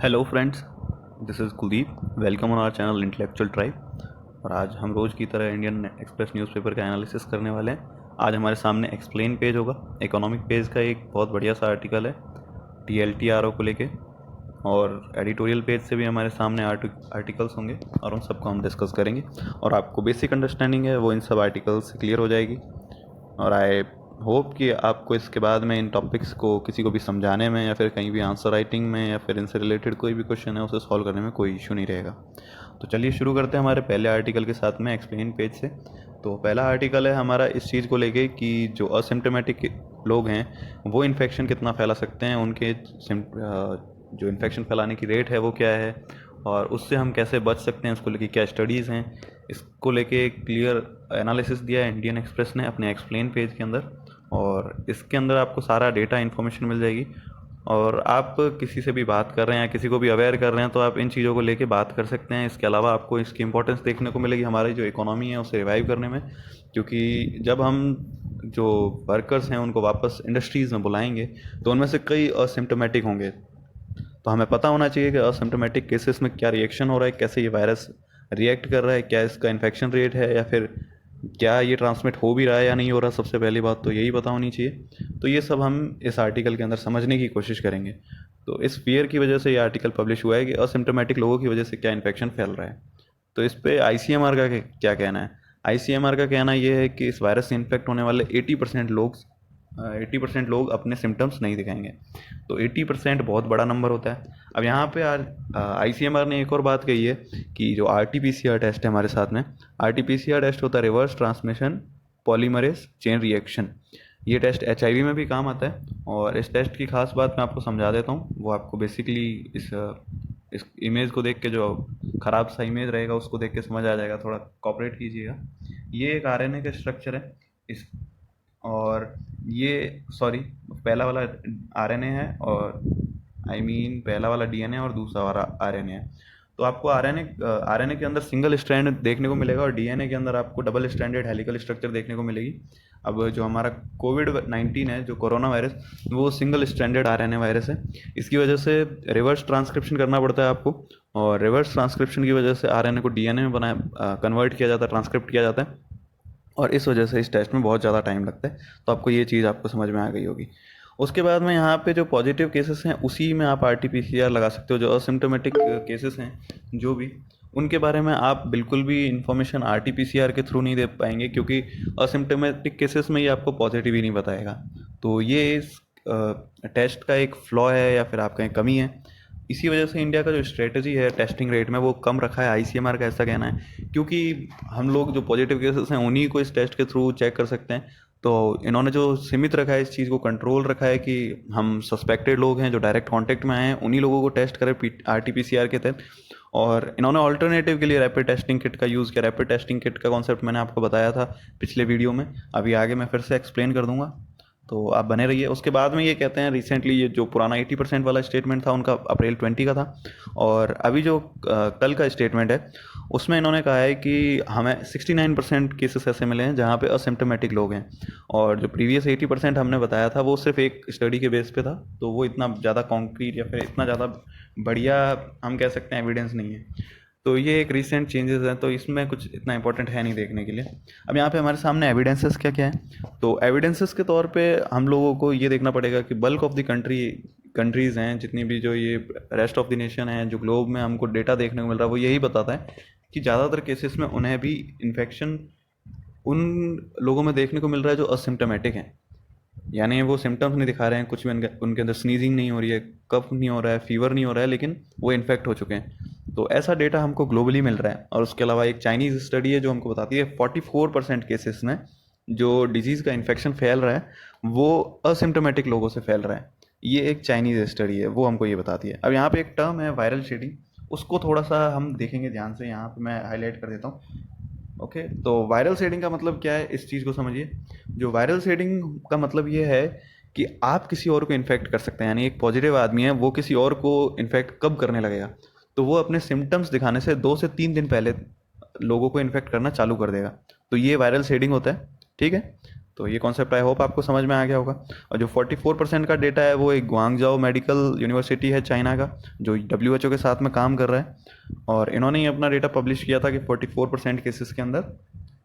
Hello friends, this is Kuldeep. Welcome on our channel intellectual tribe. और आज हम रोज़ की तरह इंडियन एक्सप्रेस न्यूज़पेपर का एनालिसिस करने वाले हैं। आज हमारे सामने एक्सप्लेन पेज होगा। इकोनॉमिक पेज का एक बहुत बढ़िया सा आर्टिकल है TLTRO को लेके, और एडिटोरियल पेज से भी हमारे सामने आर्टिकल्स होंगे और उन सबको हम डिस्कस करेंगे। और आपको बेसिक अंडरस्टैंडिंग है वो इन सब आर्टिकल्स से क्लियर हो जाएगी। और आई होप कि आपको इसके बाद में इन टॉपिक्स को किसी को भी समझाने में या फिर कहीं भी आंसर राइटिंग में या फिर इनसे रिलेटेड कोई भी क्वेश्चन है उसे सॉल्व करने में कोई इशू नहीं रहेगा। तो चलिए शुरू करते हैं हमारे पहले आर्टिकल के साथ में एक्सप्लेन पेज से। तो पहला आर्टिकल है हमारा इस चीज़ को लेके कि जो असिम्टोमेटिक लोग हैं वो इन्फेक्शन कितना फैला सकते हैं, उनके जो इन्फेक्शन फैलाने की रेट है वो क्या है, और उससे हम कैसे बच सकते हैं उसको लेके क्या स्टडीज़ हैं। इसको लेके एक क्लियर एनालिसिस दिया है इंडियन एक्सप्रेस ने अपने एक्सप्लेन पेज के अंदर, और इसके अंदर आपको सारा डेटा इन्फॉर्मेशन मिल जाएगी। और आप किसी से भी बात कर रहे हैं या किसी को भी अवेयर कर रहे हैं तो आप इन चीज़ों को लेके बात कर सकते हैं। इसके अलावा आपको इसकी इंपॉर्टेंस देखने को मिलेगी हमारी जो इकोनॉमी है उसे रिवाइव करने में, क्योंकि जब हम जो वर्कर्स हैं उनको वापस इंडस्ट्रीज़ में बुलाएंगे तो उनमें से कई असिम्टोमेटिक होंगे। तो हमें पता होना चाहिए कि असिम्टोमेटिक केसेस में क्या रिएक्शन हो रहा है, कैसे ये वायरस रिएक्ट कर रहा है, क्या इसका इन्फेक्शन रेट है, या फिर क्या ये ट्रांसमिट हो भी रहा है या नहीं हो रहा। सबसे पहली बात तो यही पता होनी चाहिए। तो ये सब हम इस आर्टिकल के अंदर समझने की कोशिश करेंगे। तो इस फियर की वजह से ये आर्टिकल पब्लिश हुआ है कि असिम्टोमेटिक लोगों की वजह से क्या इन्फेक्शन फैल रहा है। तो इस पे ICMR का क्या कहना है। ICMR का कहना ये है कि इस वायरस से इन्फेक्ट होने वाले 80% लोग अपने सिम्टम्स नहीं दिखाएंगे। तो 80% बहुत बड़ा नंबर होता है। अब यहाँ पे ICMR ने एक और बात कही है कि जो RT-PCR टेस्ट है हमारे साथ में, RT-PCR टेस्ट होता है reverse transmission polymerase chain reaction. ये टेस्ट HIV में भी काम आता है। और इस टेस्ट की खास बात मैं आपको समझा देता हूँ। वो आपको बेसिकली इस इमेज को देख के, जो ख़राब सा इमेज रहेगा उसको देख के समझ आ जाएगा, थोड़ा कॉपरेट कीजिएगा। ये एक RNA का स्ट्रक्चर है इस, और ये सॉरी पहला वाला RNA है, और पहला वाला DNA और दूसरा वाला RNA है। तो आपको RNA के अंदर सिंगल स्ट्रैंड देखने को मिलेगा और DNA के अंदर आपको डबल स्ट्रैंडेड हेलिकल स्ट्रक्चर देखने को मिलेगी। अब जो हमारा कोविड-19 है, जो कोरोना वायरस, वो सिंगल स्ट्रैंडेड RNA वायरस है। इसकी वजह से रिवर्स ट्रांसक्रिप्शन करना पड़ता है आपको, और रिवर्स ट्रांसक्रिप्शन की वजह से RNA को DNA में कन्वर्ट किया जाता है, ट्रांसक्रिप्ट किया जाता है, और इस वजह से इस टेस्ट में बहुत ज़्यादा टाइम लगता है। तो आपको ये चीज़ आपको समझ में आ गई होगी। उसके बाद में यहाँ पे जो पॉजिटिव केसेस हैं उसी में आप RT-PCR लगा सकते हो। जो असिम्टोमेटिक केसेस हैं जो भी, उनके बारे में आप बिल्कुल भी इंफॉर्मेशन RT-PCR के थ्रू नहीं दे पाएंगे, क्योंकि असिम्टोमेटिक केसेस में ये आपको पॉजिटिव ही नहीं बताएगा। तो ये इस टेस्ट का एक फ्लॉ है या फिर आप कहें कमी है। इसी वजह से इंडिया का जो स्ट्रेटजी है टेस्टिंग रेट में वो कम रखा है, ICMR का ऐसा कहना है, क्योंकि हम लोग जो पॉजिटिव केसेस हैं उन्हीं को इस टेस्ट के थ्रू चेक कर सकते हैं। तो इन्होंने जो सीमित रखा है, इस चीज़ को कंट्रोल रखा है कि हम सस्पेक्टेड लोग हैं जो डायरेक्ट कांटेक्ट में आए हैं उन्हीं लोगों को टेस्ट करें RT-PCR के तहत। और इन्होंने ऑल्टरनेटिव के लिए रैपिड टेस्टिंग किट का यूज़ किया। रैपिड टेस्टिंग किट का कॉन्सेप्ट मैंने आपको बताया था पिछले वीडियो में, अभी आगे मैं फिर से एक्सप्लेन कर दूंगा, तो आप बने रहिए। उसके बाद में ये कहते हैं रिसेंटली, ये जो पुराना 80% वाला स्टेटमेंट था उनका अप्रैल 20 का था, और अभी जो कल का स्टेटमेंट है उसमें इन्होंने कहा है कि हमें 69% केसेस ऐसे मिले हैं जहाँ पे असिम्टोमेटिक लोग हैं, और जो प्रीवियस 80% हमने बताया था वो सिर्फ एक स्टडी के बेस पे था। तो वो इतना ज़्यादा कॉन्क्रीट या फिर इतना ज़्यादा बढ़िया हम कह सकते हैं एविडेंस नहीं है। तो ये एक रिसेंट चेंजेस है, तो इसमें कुछ इतना इंपॉर्टेंट है नहीं देखने के लिए। अब यहाँ पे हमारे सामने एविडेंसेस क्या क्या है। तो एविडेंसेस के तौर पे हम लोगों को ये देखना पड़ेगा कि बल्क ऑफ द कंट्रीज़ हैं, जितनी भी जो ये रेस्ट ऑफ द नेशन है, जो ग्लोब में हमको डेटा देखने को मिल रहा है वो यही बताता है कि ज़्यादातर केसेस में उन्हें भी इन्फेक्शन उन लोगों में देखने को मिल रहा है जो असिम्टोमेटिक हैं, यानी वो सिम्टम्स नहीं दिखा रहे हैं कुछ भी, उनके अंदर स्नीजिंग नहीं हो रही है, कफ नहीं हो रहा है, फीवर नहीं हो रहा है, लेकिन वो इन्फेक्ट हो चुके हैं। तो ऐसा डेटा हमको ग्लोबली मिल रहा है। और उसके अलावा एक चाइनीज़ स्टडी है जो हमको बताती है 44% केसेस में जो डिजीज़ का इन्फेक्शन फैल रहा है वो असिम्टोमेटिक लोगों से फैल रहा है। ये एक चाइनीज़ स्टडी है, वो हमको ये बताती है। अब यहाँ पे एक टर्म है वायरल शेडिंग, उसको थोड़ा सा हम देखेंगे ध्यान से। यहाँ पे मैं हाईलाइट कर देता हूँ। ओके, तो वायरल शेडिंग का मतलब क्या है, इस चीज़ को समझिए। जो वायरल शेडिंग का मतलब ये है कि आप किसी और को इन्फेक्ट कर सकते हैं, यानी एक पॉजिटिव आदमी है वो किसी और को इन्फेक्ट कब करने लगेगा, तो वो अपने सिम्टम्स दिखाने से 2 से 3 दिन पहले लोगों को इन्फेक्ट करना चालू कर देगा। तो ये वायरल शेडिंग होता है, ठीक है। तो ये कॉन्सेप्ट आई होप आपको समझ में आ गया होगा। और जो 44% का डेटा है वो एक ग्वांगजाओ मेडिकल यूनिवर्सिटी है चाइना का, जो WHO के साथ में काम कर रहा है, और इन्होंने ही अपना डेटा पब्लिश किया था कि 44% केसेस के अंदर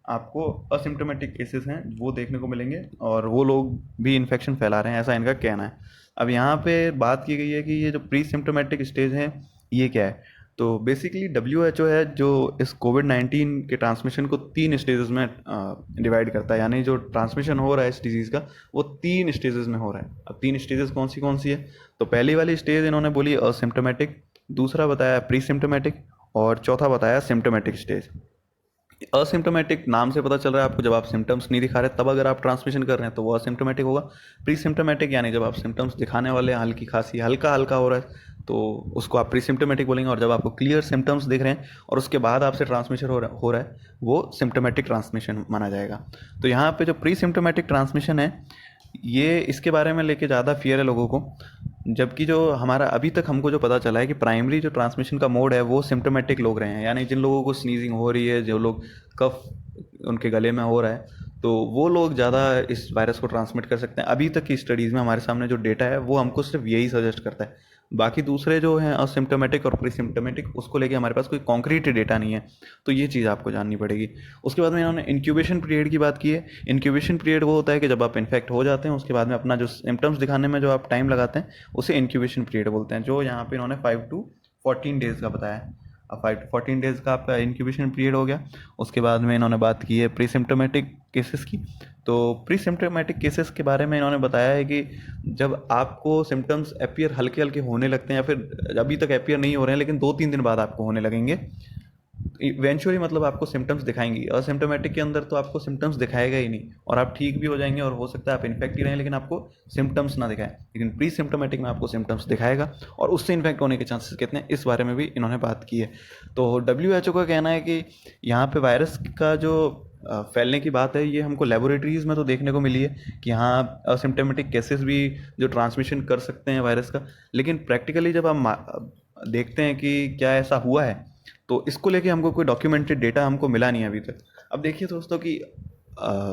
आपको असिम्टोमेटिक केसेस हैं वो देखने को मिलेंगे, और वो लोग भी इन्फेक्शन फैला रहे हैं, ऐसा इनका कहना है। अब यहाँ पे बात की गई है कि ये जो प्री सिम्टोमेटिक स्टेज है ये क्या है। तो बेसिकली WHO है जो इस कोविड-19 के ट्रांसमिशन को 3 स्टेजेस में डिवाइड करता है, यानी जो ट्रांसमिशन हो रहा है इस डिजीज़ का वो 3 स्टेजेस में हो रहा है। अब 3 स्टेजेस कौन सी है, तो पहली वाली स्टेज इन्होंने बोली असिम्टोमेटिक, दूसरा बताया प्री सिम्टोमेटिक, और चौथा बताया सिम्टोमेटिक स्टेज। असिम्टोमेटिक नाम से पता चल रहा है आपको, जब आप सिम्टम्स नहीं दिखा रहे तब अगर आप ट्रांसमिशन कर रहे हैं तो वो असिम्टोमेटिक होगा। प्री सिम्टोमेटिक यानी जब आप सिम्टम्स दिखाने वाले हैं, हल्की खांसी हल्का हल्का हो रहा है तो उसको आप प्री सिम्टोमेटिक बोलेंगे, और जब आपको क्लियर सिम्टम्स दिख रहे हैं और उसके बाद आपसे ट्रांसमिशन हो रहा है वो सिम्टोमेटिक ट्रांसमिशन माना जाएगा। तो यहाँ पे जो प्री सिम्टोमेटिक ट्रांसमिशन है ये इसके बारे में लेके ज़्यादा फियर है लोगों को, जबकि जो हमारा अभी तक हमको जो पता चला है कि प्राइमरी जो ट्रांसमिशन का मोड है वो सिम्टोमेटिक लोग रहे हैं, यानी जिन लोगों को स्नीजिंग हो रही है, जो लोग कफ उनके गले में हो रहा है, तो वो लोग ज़्यादा इस वायरस को ट्रांसमिट कर सकते हैं। अभी तक की स्टडीज़ में हमारे सामने जो डेटा है वो हमको सिर्फ यही सजेस्ट करता है। बाकी दूसरे जो हैं असिम्टोमेटिक और प्री सिम्टोमेटिक, उसको लेके हमारे पास कोई कॉन्क्रीट डेटा नहीं है, तो ये चीज़ आपको जाननी पड़ेगी। उसके बाद में इन्होंने इंक्यूबेशन पीरियड की बात की है। इंक्यूबेशन पीरियड वो होता है कि जब आप इन्फेक्ट हो जाते हैं उसके बाद में अपना जो सिम्टम्स दिखाने में जो आप टाइम लगाते हैं उसे इंक्यूबेशन पीरियड बोलते हैं, जो यहाँ पे इन्होंने 5 to 14 डेज़ का बताया है। अब 5 to 14 डेज़ का आपका इंक्यूबेशन पीरियड हो गया। उसके बाद में इन्होंने बात की है प्री सिम्टोमेटिक केसेस की। तो प्री सिम्टोमेटिक केसेस के बारे में इन्होंने बताया है कि जब आपको सिम्टम्स अपीयर हल्के हल्के होने लगते हैं, या फिर अभी तक अपीयर नहीं हो रहे हैं लेकिन 2-3 दिन बाद आपको होने लगेंगे, इवेंचुअली मतलब आपको सिम्टम्स दिखाएंगी। असिम्टोमेटिक के अंदर तो आपको सिम्टम्स दिखाएगा ही नहीं और आप ठीक भी हो जाएंगे, और हो सकता है आप इन्फेक्ट ही रहें लेकिन आपको सिम्टम्स ना दिखाएं। लेकिन प्री सिम्टोमेटिक में आपको सिम्टम्स दिखाएगा और उससे इन्फेक्ट होने के चांसेस कितने हैं इस बारे में भी इन्होंने बात की है। तो WHO का कहना है कि यहाँ पे वायरस का जो फैलने की बात है ये हमको लेबोरेटरीज़ में तो देखने को मिली है कि हाँ असिम्टोमेटिक केसेस भी जो ट्रांसमिशन कर सकते हैं वायरस का, लेकिन प्रैक्टिकली जब हम देखते हैं कि क्या ऐसा हुआ है तो इसको लेके हमको कोई डॉक्यूमेंटेड डेटा हमको मिला नहीं है अभी तक। अब देखिए दोस्तों कि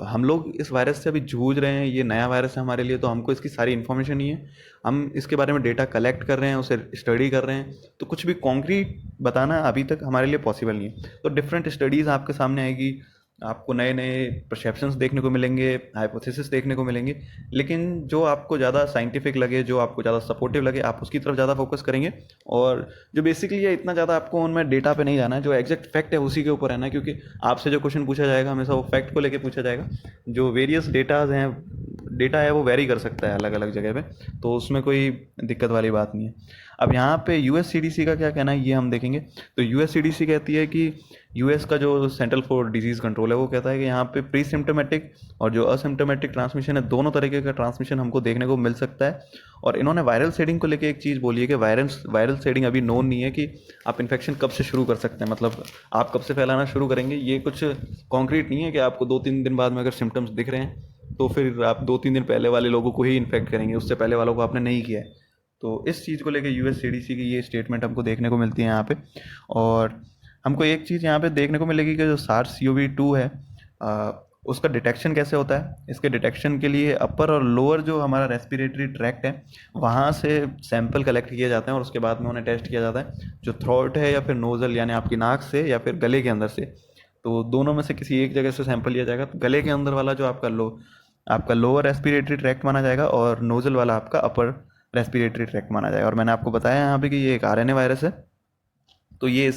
हम लोग इस वायरस से अभी जूझ रहे हैं, ये नया वायरस है हमारे लिए, तो हमको इसकी सारी इन्फॉर्मेशन नहीं है। हम इसके बारे में डेटा कलेक्ट कर रहे हैं, उसे स्टडी कर रहे हैं, तो कुछ भी कॉन्क्रीट बताना अभी तक हमारे लिए पॉसिबल नहीं है। तो डिफरेंट स्टडीज़ आपके सामने आएगी, आपको नए नए परसेप्शंस देखने को मिलेंगे, हाइपोथेसिस देखने को मिलेंगे, लेकिन जो आपको ज़्यादा साइंटिफिक लगे, जो आपको ज़्यादा सपोर्टिव लगे, आप उसकी तरफ ज़्यादा फोकस करेंगे। और जो बेसिकली है इतना ज़्यादा आपको उनमें डेटा पे नहीं जाना है, जो एग्जैक्ट फैक्ट है उसी के ऊपर रहना है, क्योंकि आपसे जो क्वेश्चन पूछा जाएगा हमेशा वो फैक्ट को लेके पूछा जाएगा। जो वेरियस डेटा है वो वेरी कर सकता है अलग अलग जगह पे, तो उसमें कोई दिक्कत वाली बात नहीं है। अब यहाँ पे US CDC का क्या कहना है ये हम देखेंगे। तो US CDC कहती है कि US का जो सेंट्रल फॉर डिजीज़ कंट्रोल है वो कहता है कि यहाँ पे प्री सिम्टोमेटिक और जो असिम्टोमेटिक ट्रांसमिशन है दोनों तरीके का ट्रांसमिशन हमको देखने को मिल सकता है। और इन्होंने वायरल शेडिंग को लेके एक चीज़ बोली है कि वायरल शेडिंग अभी नोन नहीं है कि आप इन्फेक्शन कब से शुरू कर सकते हैं, मतलब आप कब से फैलाना शुरू करेंगे, ये कुछ कॉन्क्रीट नहीं है कि आपको 2-3 दिन बाद में अगर सिम्टम्स दिख रहे हैं तो फिर आप 2-3 दिन पहले वाले लोगों को ही इन्फेक्ट करेंगे, उससे पहले वालों को आपने नहीं किया है। तो इस चीज़ को लेके US CDC की ये स्टेटमेंट हमको देखने को मिलती है यहाँ पे। और हमको एक चीज़ यहाँ पे देखने को मिलेगी कि जो SARS-CoV-2 है उसका डिटेक्शन कैसे होता है। इसके डिटेक्शन के लिए अपर और लोअर जो हमारा रेस्पिरेटरी ट्रैक्ट है वहाँ से सैंपल कलेक्ट किए जाते हैं और उसके बाद में उन्हें टेस्ट किया जाता है, जो थ्रोट है या फिर नोज़ल यानी आपकी नाक से या फिर गले के अंदर से। तो दोनों में से किसी एक जगह से सैंपल लिया जाएगा। तो गले के अंदर वाला जो आपका लोअर रेस्पिरेटरी ट्रैक्ट माना जाएगा और नोज़ल वाला आपका अपर रेस्पिरेटरी ट्रैक्ट माना जाएगा। और मैंने आपको बताया यहाँ पे कि ये एक RNA वायरस है, तो ये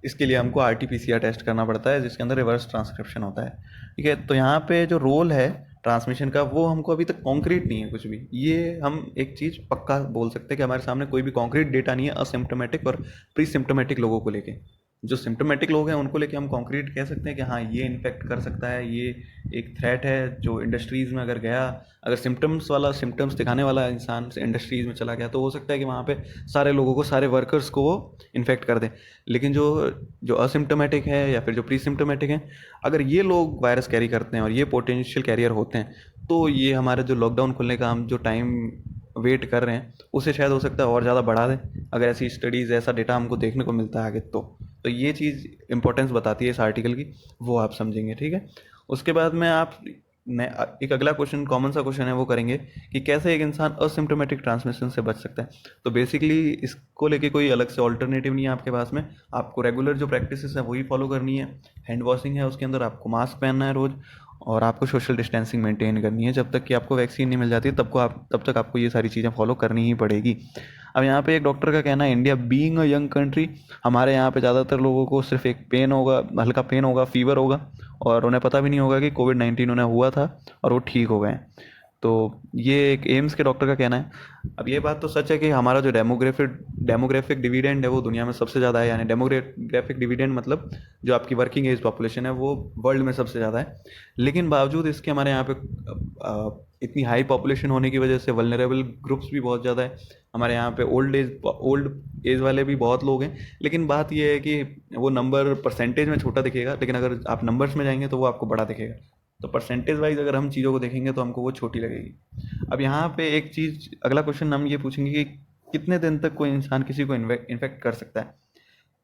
इसके लिए हमको RT-PCR टेस्ट करना पड़ता है जिसके अंदर रिवर्स ट्रांसक्रिप्शन होता है। ठीक है, तो यहाँ पे जो रोल है ट्रांसमिशन का वो हमको अभी तक कॉन्क्रीट नहीं है कुछ भी। ये हम एक चीज़ पक्का बोल सकते हैं कि हमारे सामने कोई भी कॉन्क्रीट डेटा नहीं है असिम्टोमेटिक और प्री सिम्टोमेटिक लोगों को लेके। जो सिम्टोमेटिक लोग हैं उनको लेके हम कॉन्क्रीट कह सकते हैं कि हाँ ये इन्फेक्ट कर सकता है, ये एक थ्रेट है जो इंडस्ट्रीज़ में अगर गया, अगर सिम्टम्स दिखाने वाला इंसान इंडस्ट्रीज़ में चला गया तो हो सकता है कि वहाँ पे सारे लोगों को, सारे वर्कर्स को वो इन्फेक्ट कर दे। लेकिन जो असिम्टोमेटिक है या फिर जो प्री सिम्टोमेटिक हैं, अगर ये लोग वायरस कैरी करते हैं और ये पोटेंशियल कैरियर होते हैं तो ये हमारे जो लॉकडाउन खुलने का हम जो टाइम वेट कर रहे हैं उसे शायद हो सकता है और ज़्यादा बढ़ा दें, अगर ऐसी स्टडीज़ ऐसा डेटा हमको देखने को मिलता है आगे। तो ये चीज़ इंपॉर्टेंस बताती है इस आर्टिकल की, वो आप समझेंगे। ठीक है, उसके बाद में आप एक अगला क्वेश्चन, कॉमन सा क्वेश्चन है, वो करेंगे कि कैसे एक इंसान असिम्प्टोमेटिक ट्रांसमिशन से बच सकता है। तो बेसिकली इसको लेके कोई अलग से ऑल्टरनेटिव नहीं है आपके पास में। आपको रेगुलर जो प्रैक्टिसेस है वही फॉलो करनी है। हैंड वॉशिंग है, उसके अंदर आपको मास्क पहनना है रोज़, और आपको सोशल डिस्टेंसिंग मेंटेन करनी है। जब तक कि आपको वैक्सीन नहीं मिल जाती तब तक आपको ये सारी चीज़ें फॉलो करनी ही पड़ेगी। अब यहाँ पे एक डॉक्टर का कहना है, India being a young country, हमारे यहाँ पे ज़्यादातर लोगों को सिर्फ एक पेन होगा, हल्का पेन होगा, फीवर होगा, और उन्हें पता भी नहीं होगा कि कोविड-19 उन्हें हुआ था और वो ठीक हो गए हैं। तो ये एक एम्स के डॉक्टर का कहना है। अब ये बात तो सच है कि हमारा जो डेमोग्राफिक डिविडेंड है वो दुनिया में सबसे ज़्यादा है। यानी डेमोग्राफिक डिविडेंड मतलब जो आपकी वर्किंग एज पॉपुलेशन है वो वर्ल्ड में सबसे ज़्यादा है। लेकिन बावजूद इसके हमारे यहाँ पे इतनी हाई पॉपुलेशन होने की वजह से वल्नरेबल ग्रुप्स भी बहुत ज़्यादा है। हमारे यहाँ पे ओल्ड एज वाले भी बहुत लोग हैं। लेकिन बात ये है कि वो नंबर परसेंटेज में छोटा दिखेगा, लेकिन अगर आप नंबर्स में जाएंगे तो वो आपको बड़ा दिखेगा। तो परसेंटेज वाइज अगर हम चीज़ों को देखेंगे तो हमको वो छोटी लगेगी। अब यहाँ पे एक चीज़, अगला क्वेश्चन हम ये पूछेंगे कि कितने दिन तक कोई इंसान किसी को इन्फेक्ट कर सकता है।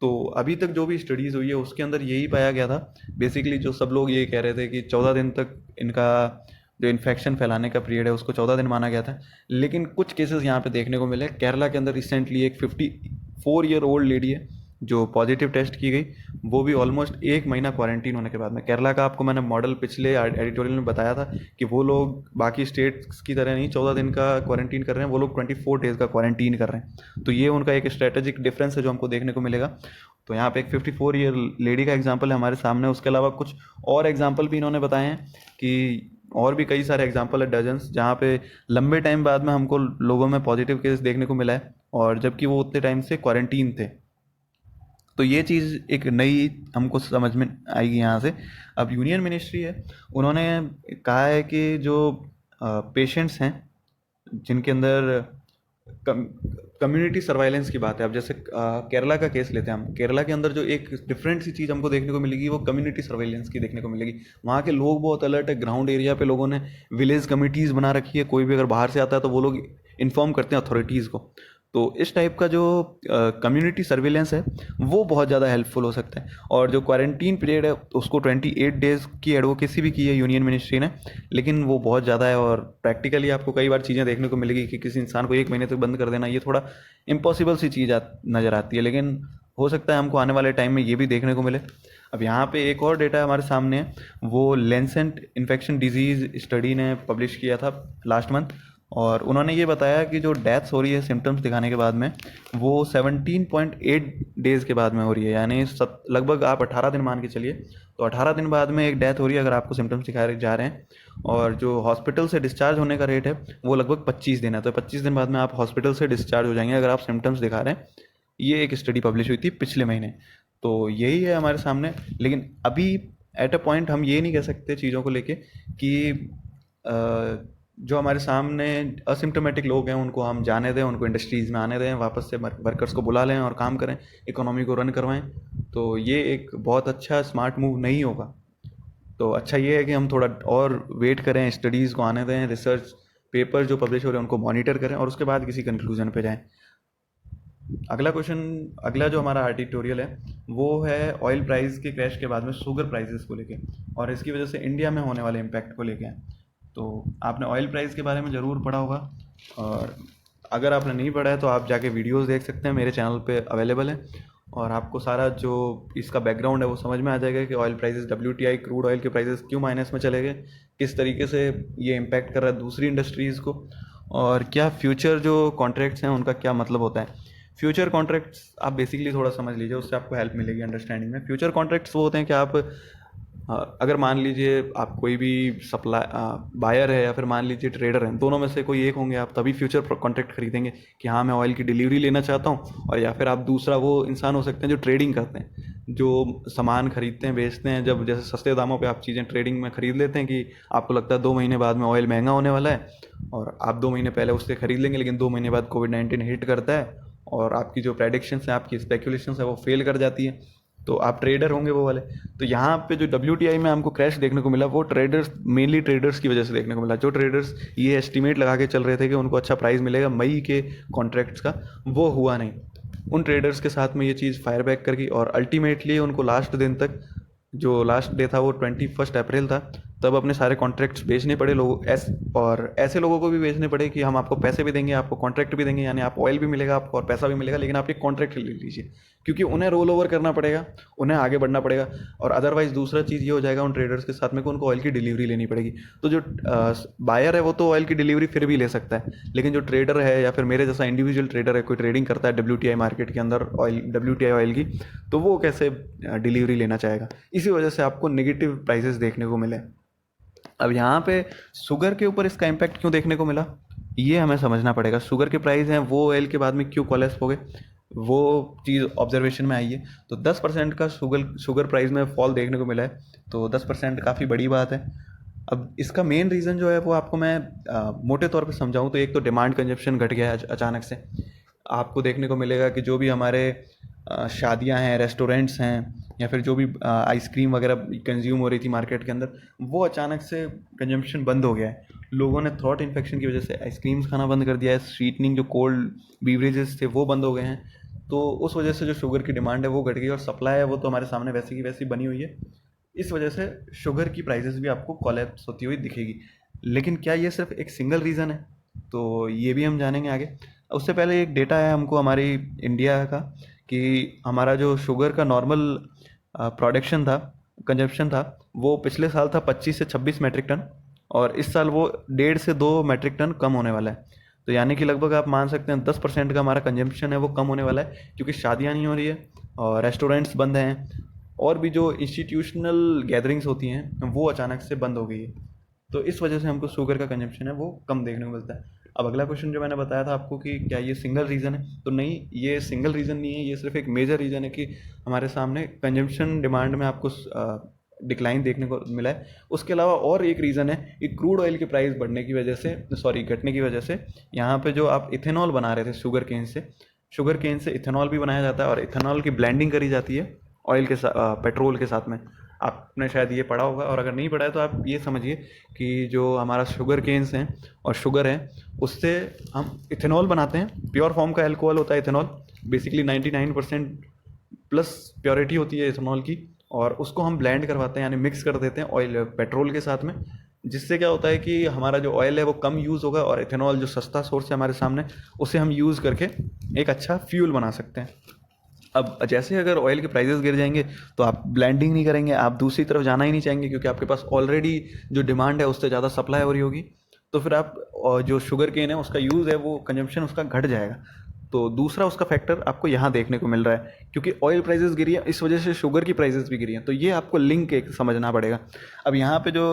तो अभी तक जो भी स्टडीज़ हुई है उसके अंदर यही पाया गया था। बेसिकली जो सब लोग ये कह रहे थे कि 14 दिन तक इनका जो इन्फेक्शन फैलाने का पीरियड है उसको 14 दिन माना गया था। लेकिन कुछ केसेस यहाँ पे देखने को मिले। केरला के अंदर रिसेंटली एक 54 ईयर ओल्ड लेडी है जो पॉजिटिव टेस्ट की गई, वो भी ऑलमोस्ट 1 महीना क्वारंटीन होने के बाद में। केरला का आपको मैंने मॉडल पिछले एडिटोरियल में बताया था कि वो लोग बाकी स्टेट्स की तरह नहीं 14 दिन का क्वारंटीन कर रहे हैं, वो लोग 24 डेज़ का क्वारंटीन कर रहे हैं। तो ये उनका एक स्ट्रेटेजिक डिफरेंस है जो हमको देखने को मिलेगा। तो यहाँ पे एक 54 ईयर लेडी का एग्जाम्पल है हमारे सामने। उसके अलावा कुछ और एग्जाम्पल भी इन्होंने बताए हैं कि और भी कई सारे एग्जाम्पल है, डजन्स, जहाँ पे लंबे टाइम बाद में हमको लोगों में पॉजिटिव केस देखने को मिला है, और जबकि वो उतने टाइम से क्वारंटीन थे। तो ये चीज़ एक नई हमको समझ में आएगी यहाँ से। अब यूनियन मिनिस्ट्री है, उन्होंने कहा है कि जो पेशेंट्स हैं जिनके अंदर कम्युनिटी सर्वाइलेंस की बात है। अब जैसे केरला का केस लेते हैं हम, केरला के अंदर जो एक डिफरेंट सी चीज़ हमको देखने को मिलेगी वो कम्युनिटी सर्वाइलेंस की देखने को मिलेगी। वहाँ के लोग बहुत अलर्ट है। ग्राउंड एरिया पे लोगों ने विलेज कमिटीज़ बना रखी है। कोई भी अगर बाहर से आता है तो वो लोग इन्फॉर्म करते हैं अथॉरिटीज़ को। तो इस टाइप का जो कम्युनिटी सर्विलेंस है वो बहुत ज़्यादा हेल्पफुल हो सकता है। और जो क्वारंटीन पीरियड है उसको 28 डेज़ की एडवोकेसी भी की है यूनियन मिनिस्ट्री ने, लेकिन वो बहुत ज़्यादा है। और प्रैक्टिकली आपको कई बार चीज़ें देखने को मिलेगी कि किसी इंसान को 1 महीने तक बंद कर देना, ये थोड़ा इम्पॉसिबल सी चीज़ नज़र आती है। लेकिन हो सकता है हमको आने वाले टाइम में ये भी देखने को मिले। अब यहाँ पे एक और डेटा हमारे सामने है, वो लेंसेट इन्फेक्शन डिजीज़ स्टडी ने पब्लिश किया था लास्ट मंथ, और उन्होंने ये बताया कि जो डेथ्स हो रही है सिम्टम्स दिखाने के बाद में वो 17.8 डेज़ के बाद में हो रही है। यानी लगभग आप 18 दिन मान के चलिए, तो 18 दिन बाद में एक डेथ हो रही है अगर आपको सिम्टम्स दिखाए जा रहे हैं। और जो हॉस्पिटल से डिस्चार्ज होने का रेट है वो लगभग 25 दिन है। तो 25 दिन बाद में आप हॉस्पिटल से डिस्चार्ज हो जाएंगे अगर आप सिम्टम्स दिखा रहे हैं। ये एक स्टडी पब्लिश हुई थी पिछले महीने। तो यही है हमारे सामने। लेकिन अभी एट अ पॉइंट हम ये नहीं कह सकते चीज़ों को लेके कि जो हमारे सामने असिम्टोमेटिक लोग हैं उनको हम जाने दें, उनको इंडस्ट्रीज़ में आने दें, वापस से वर्कर्स को बुला लें और काम करें, इकोनॉमी को रन करवाएं। तो ये एक बहुत अच्छा स्मार्ट मूव नहीं होगा। तो अच्छा ये है कि हम थोड़ा और वेट करें, स्टडीज़ को आने दें, रिसर्च पेपर जो पब्लिश हो रहे हैं उनको मॉनिटर करें और उसके बाद किसी कंक्लूजन पे जाएं। अगला जो हमारा आर्टिटोरियल है वो है ऑयल प्राइस के क्रैश के बाद में शुगर प्राइसेस को लेके और इसकी वजह से इंडिया में होने वाले इम्पैक्ट को लेके। तो आपने ऑयल प्राइस के बारे में ज़रूर पढ़ा होगा, और अगर आपने नहीं पढ़ा है तो आप जाके वीडियोस देख सकते हैं, मेरे चैनल पे अवेलेबल है, और आपको सारा जो इसका बैकग्राउंड है वो समझ में आ जाएगा कि oil prices, WTI crude oil के प्राइसेस क्यों माइनस में चले गए, किस तरीके से ये इम्पैक्ट कर रहा है दूसरी इंडस्ट्रीज़ को, और क्या फ्यूचर जो कॉन्ट्रैक्ट्स हैं उनका क्या मतलब होता है। फ्यूचर कॉन्ट्रैक्ट्स आप बेसिकली थोड़ा समझ लीजिए, उससे आपको हेल्प मिलेगी अंडरस्टैंडिंग में। फ्यूचर कॉन्ट्रैक्ट्स वो होते हैं कि आप अगर मान लीजिए आप कोई भी बायर है या फिर मान लीजिए ट्रेडर हैं, दोनों में से कोई एक होंगे, आप तभी फ्यूचर कॉन्ट्रैक्ट खरीदेंगे कि हाँ मैं ऑयल की डिलीवरी लेना चाहता हूँ। और या फिर आप दूसरा वो इंसान हो सकते हैं जो ट्रेडिंग करते हैं, जो सामान खरीदते हैं बेचते हैं, जब जैसे सस्ते दामों पे आप चीज़ें ट्रेडिंग में खरीद लेते हैं कि आपको लगता है 2 महीने बाद में ऑयल महंगा होने वाला है, और आप 2 महीने पहले उससे खरीद लेंगे, लेकिन 2 महीने बाद कोविड-19 हिट करता है और आपकी जो प्रेडिक्शंस है, आपकी स्पेकुलेशंस है वो फेल कर जाती है, तो आप ट्रेडर होंगे वो वाले। तो यहाँ पे जो WTI में हमको क्रैश देखने को मिला वो ट्रेडर्स, मेनली ट्रेडर्स की वजह से देखने को मिला। जो ट्रेडर्स ये एस्टिमेट लगा के चल रहे थे कि उनको अच्छा प्राइस मिलेगा मई के कॉन्ट्रैक्ट्स का, वो हुआ नहीं। उन ट्रेडर्स के साथ में ये चीज़ फायर बैक कर गई और अल्टीमेटली उनको लास्ट दिन तक, जो लास्ट डे था वो 21 अप्रैल था, तब अपने सारे कॉन्ट्रैक्ट्स बेचने पड़े लोगों और ऐसे लोगों को भी बेचने पड़े कि हम आपको पैसे भी देंगे, आपको कॉन्ट्रैक्ट भी देंगे, यानी आप ऑयल भी मिलेगा आपको और पैसा भी मिलेगा, लेकिन आप एक कॉन्ट्रैक्ट ले लीजिए, क्योंकि उन्हें रोल ओवर करना पड़ेगा, उन्हें आगे बढ़ना पड़ेगा। और अदरवाइज दूसरा चीज़ ये हो जाएगा उन ट्रेडर्स के साथ में कि उनको ऑयल की डिलीवरी लेनी पड़ेगी। तो जो बायर है वो तो ऑयल की डिलीवरी फिर भी ले सकता है, लेकिन जो ट्रेडर है या फिर मेरे जैसा इंडिविजुअल ट्रेडर है, कोई ट्रेडिंग करता है WTI मार्केट के अंदर ऑयल, WTI ऑयल की, तो वो कैसे डिलीवरी लेना चाहेगा। इसी वजह से आपको नेगेटिव प्राइसेस देखने को मिले। अब यहाँ पे शुगर के ऊपर इसका इम्पैक्ट क्यों देखने को मिला, ये हमें समझना पड़ेगा। शुगर के प्राइस हैं वो ऑयल के बाद में क्यों कोलैप्स हो गए, वो चीज़ ऑब्जर्वेशन में आई है। तो 10% का शुगर प्राइस में फॉल देखने को मिला है, तो 10% काफ़ी बड़ी बात है। अब इसका मेन रीज़न जो है वो आपको मैं मोटे तौर पे समझाऊं तो एक तो डिमांड कंजप्शन घट गया है अचानक से। आपको देखने को मिलेगा कि जो भी हमारे शादियां हैं, रेस्टोरेंट्स हैं, या फिर जो भी आइसक्रीम वगैरह कंज्यूम हो रही थी मार्केट के अंदर, वो अचानक से कंजम्पशन बंद हो गया है। लोगों ने थ्रोट इन्फेक्शन की वजह से आइसक्रीम्स खाना बंद कर दिया है, स्वीटनिंग जो कोल्ड बीवरेजेस थे वो बंद हो गए हैं। तो उस वजह से जो शुगर की डिमांड है वो घट गई, और सप्लाई है वो तो हमारे सामने वैसी की वैसी बनी हुई है। इस वजह से शुगर की प्राइसेस भी आपको कोलैप्स होती हुई दिखेगी। लेकिन क्या ये सिर्फ एक सिंगल रीज़न है, तो ये भी हम जानेंगे आगे। उससे पहले एक डेटा है हमको हमारी इंडिया का, कि हमारा जो शुगर का नॉर्मल प्रोडक्शन था, कंजप्शन था, वो पिछले साल था 25 से 26 मैट्रिक टन, और इस साल वो 1.5 से 2 मैट्रिक टन कम होने वाला है। तो यानी कि लगभग आप मान सकते हैं 10% का हमारा कंजम्पशन है वो कम होने वाला है, क्योंकि शादियाँ नहीं हो रही है और रेस्टोरेंट्स बंद हैं, और भी जो इंस्टीट्यूशनल गैदरिंग्स होती हैं वो अचानक से बंद हो गई है। तो इस वजह से हमको शुगर का कंजम्पशन है वो कम देखने को मिलता है। अब अगला क्वेश्चन जो मैंने बताया था आपको कि क्या ये सिंगल रीज़न है, तो नहीं, ये सिंगल रीज़न नहीं है, ये सिर्फ एक मेजर रीज़न है कि हमारे सामने कंजम्पशन डिमांड में आपको डिक्लाइन देखने को मिला है। उसके अलावा और एक रीज़न है कि क्रूड ऑयल की प्राइस बढ़ने की वजह से, सॉरी घटने की वजह से, यहाँ पे जो आप इथेनॉल बना रहे थे शुगर केन से इथेनॉल भी बनाया जाता है, और इथेनॉल की ब्लेंडिंग करी जाती है ऑयल के साथ, पेट्रोल के साथ में। आपने शायद ये पढ़ा होगा, और अगर नहीं पढ़ा है तो आप ये समझिए कि जो हमारा शुगर केन्स हैं और शुगर है, उससे हम इथेनॉल बनाते हैं। प्योर फॉर्म का अल्कोहल होता है इथेनॉल, बेसिकली 99% प्लस प्योरिटी होती है इथेनॉल की, और उसको हम ब्लेंड करवाते हैं, यानी मिक्स कर देते हैं ऑयल पेट्रोल के साथ में। जिससे क्या होता है कि हमारा जो ऑयल है वो कम यूज़ होगा, और इथेनॉल जो सस्ता सोर्स है हमारे सामने, उसे हम यूज़ करके एक अच्छा फ्यूल बना सकते हैं। अब जैसे अगर ऑयल के प्राइसेस गिर जाएंगे तो आप ब्लेंडिंग नहीं करेंगे, आप दूसरी तरफ जाना ही नहीं चाहेंगे, क्योंकि आपके पास ऑलरेडी जो डिमांड है उससे ज़्यादा सप्लाई हो रही होगी। तो फिर आप जो शुगर केन है उसका यूज़ है वो कंजम्पशन उसका घट जाएगा। तो दूसरा उसका फैक्टर आपको यहाँ देखने को मिल रहा है, क्योंकि ऑयल प्राइसेस गिरी है, इस वजह से शुगर की प्राइसेस भी गिरी हैं। तो ये आपको लिंक एक समझना पड़ेगा। अब यहाँ पे जो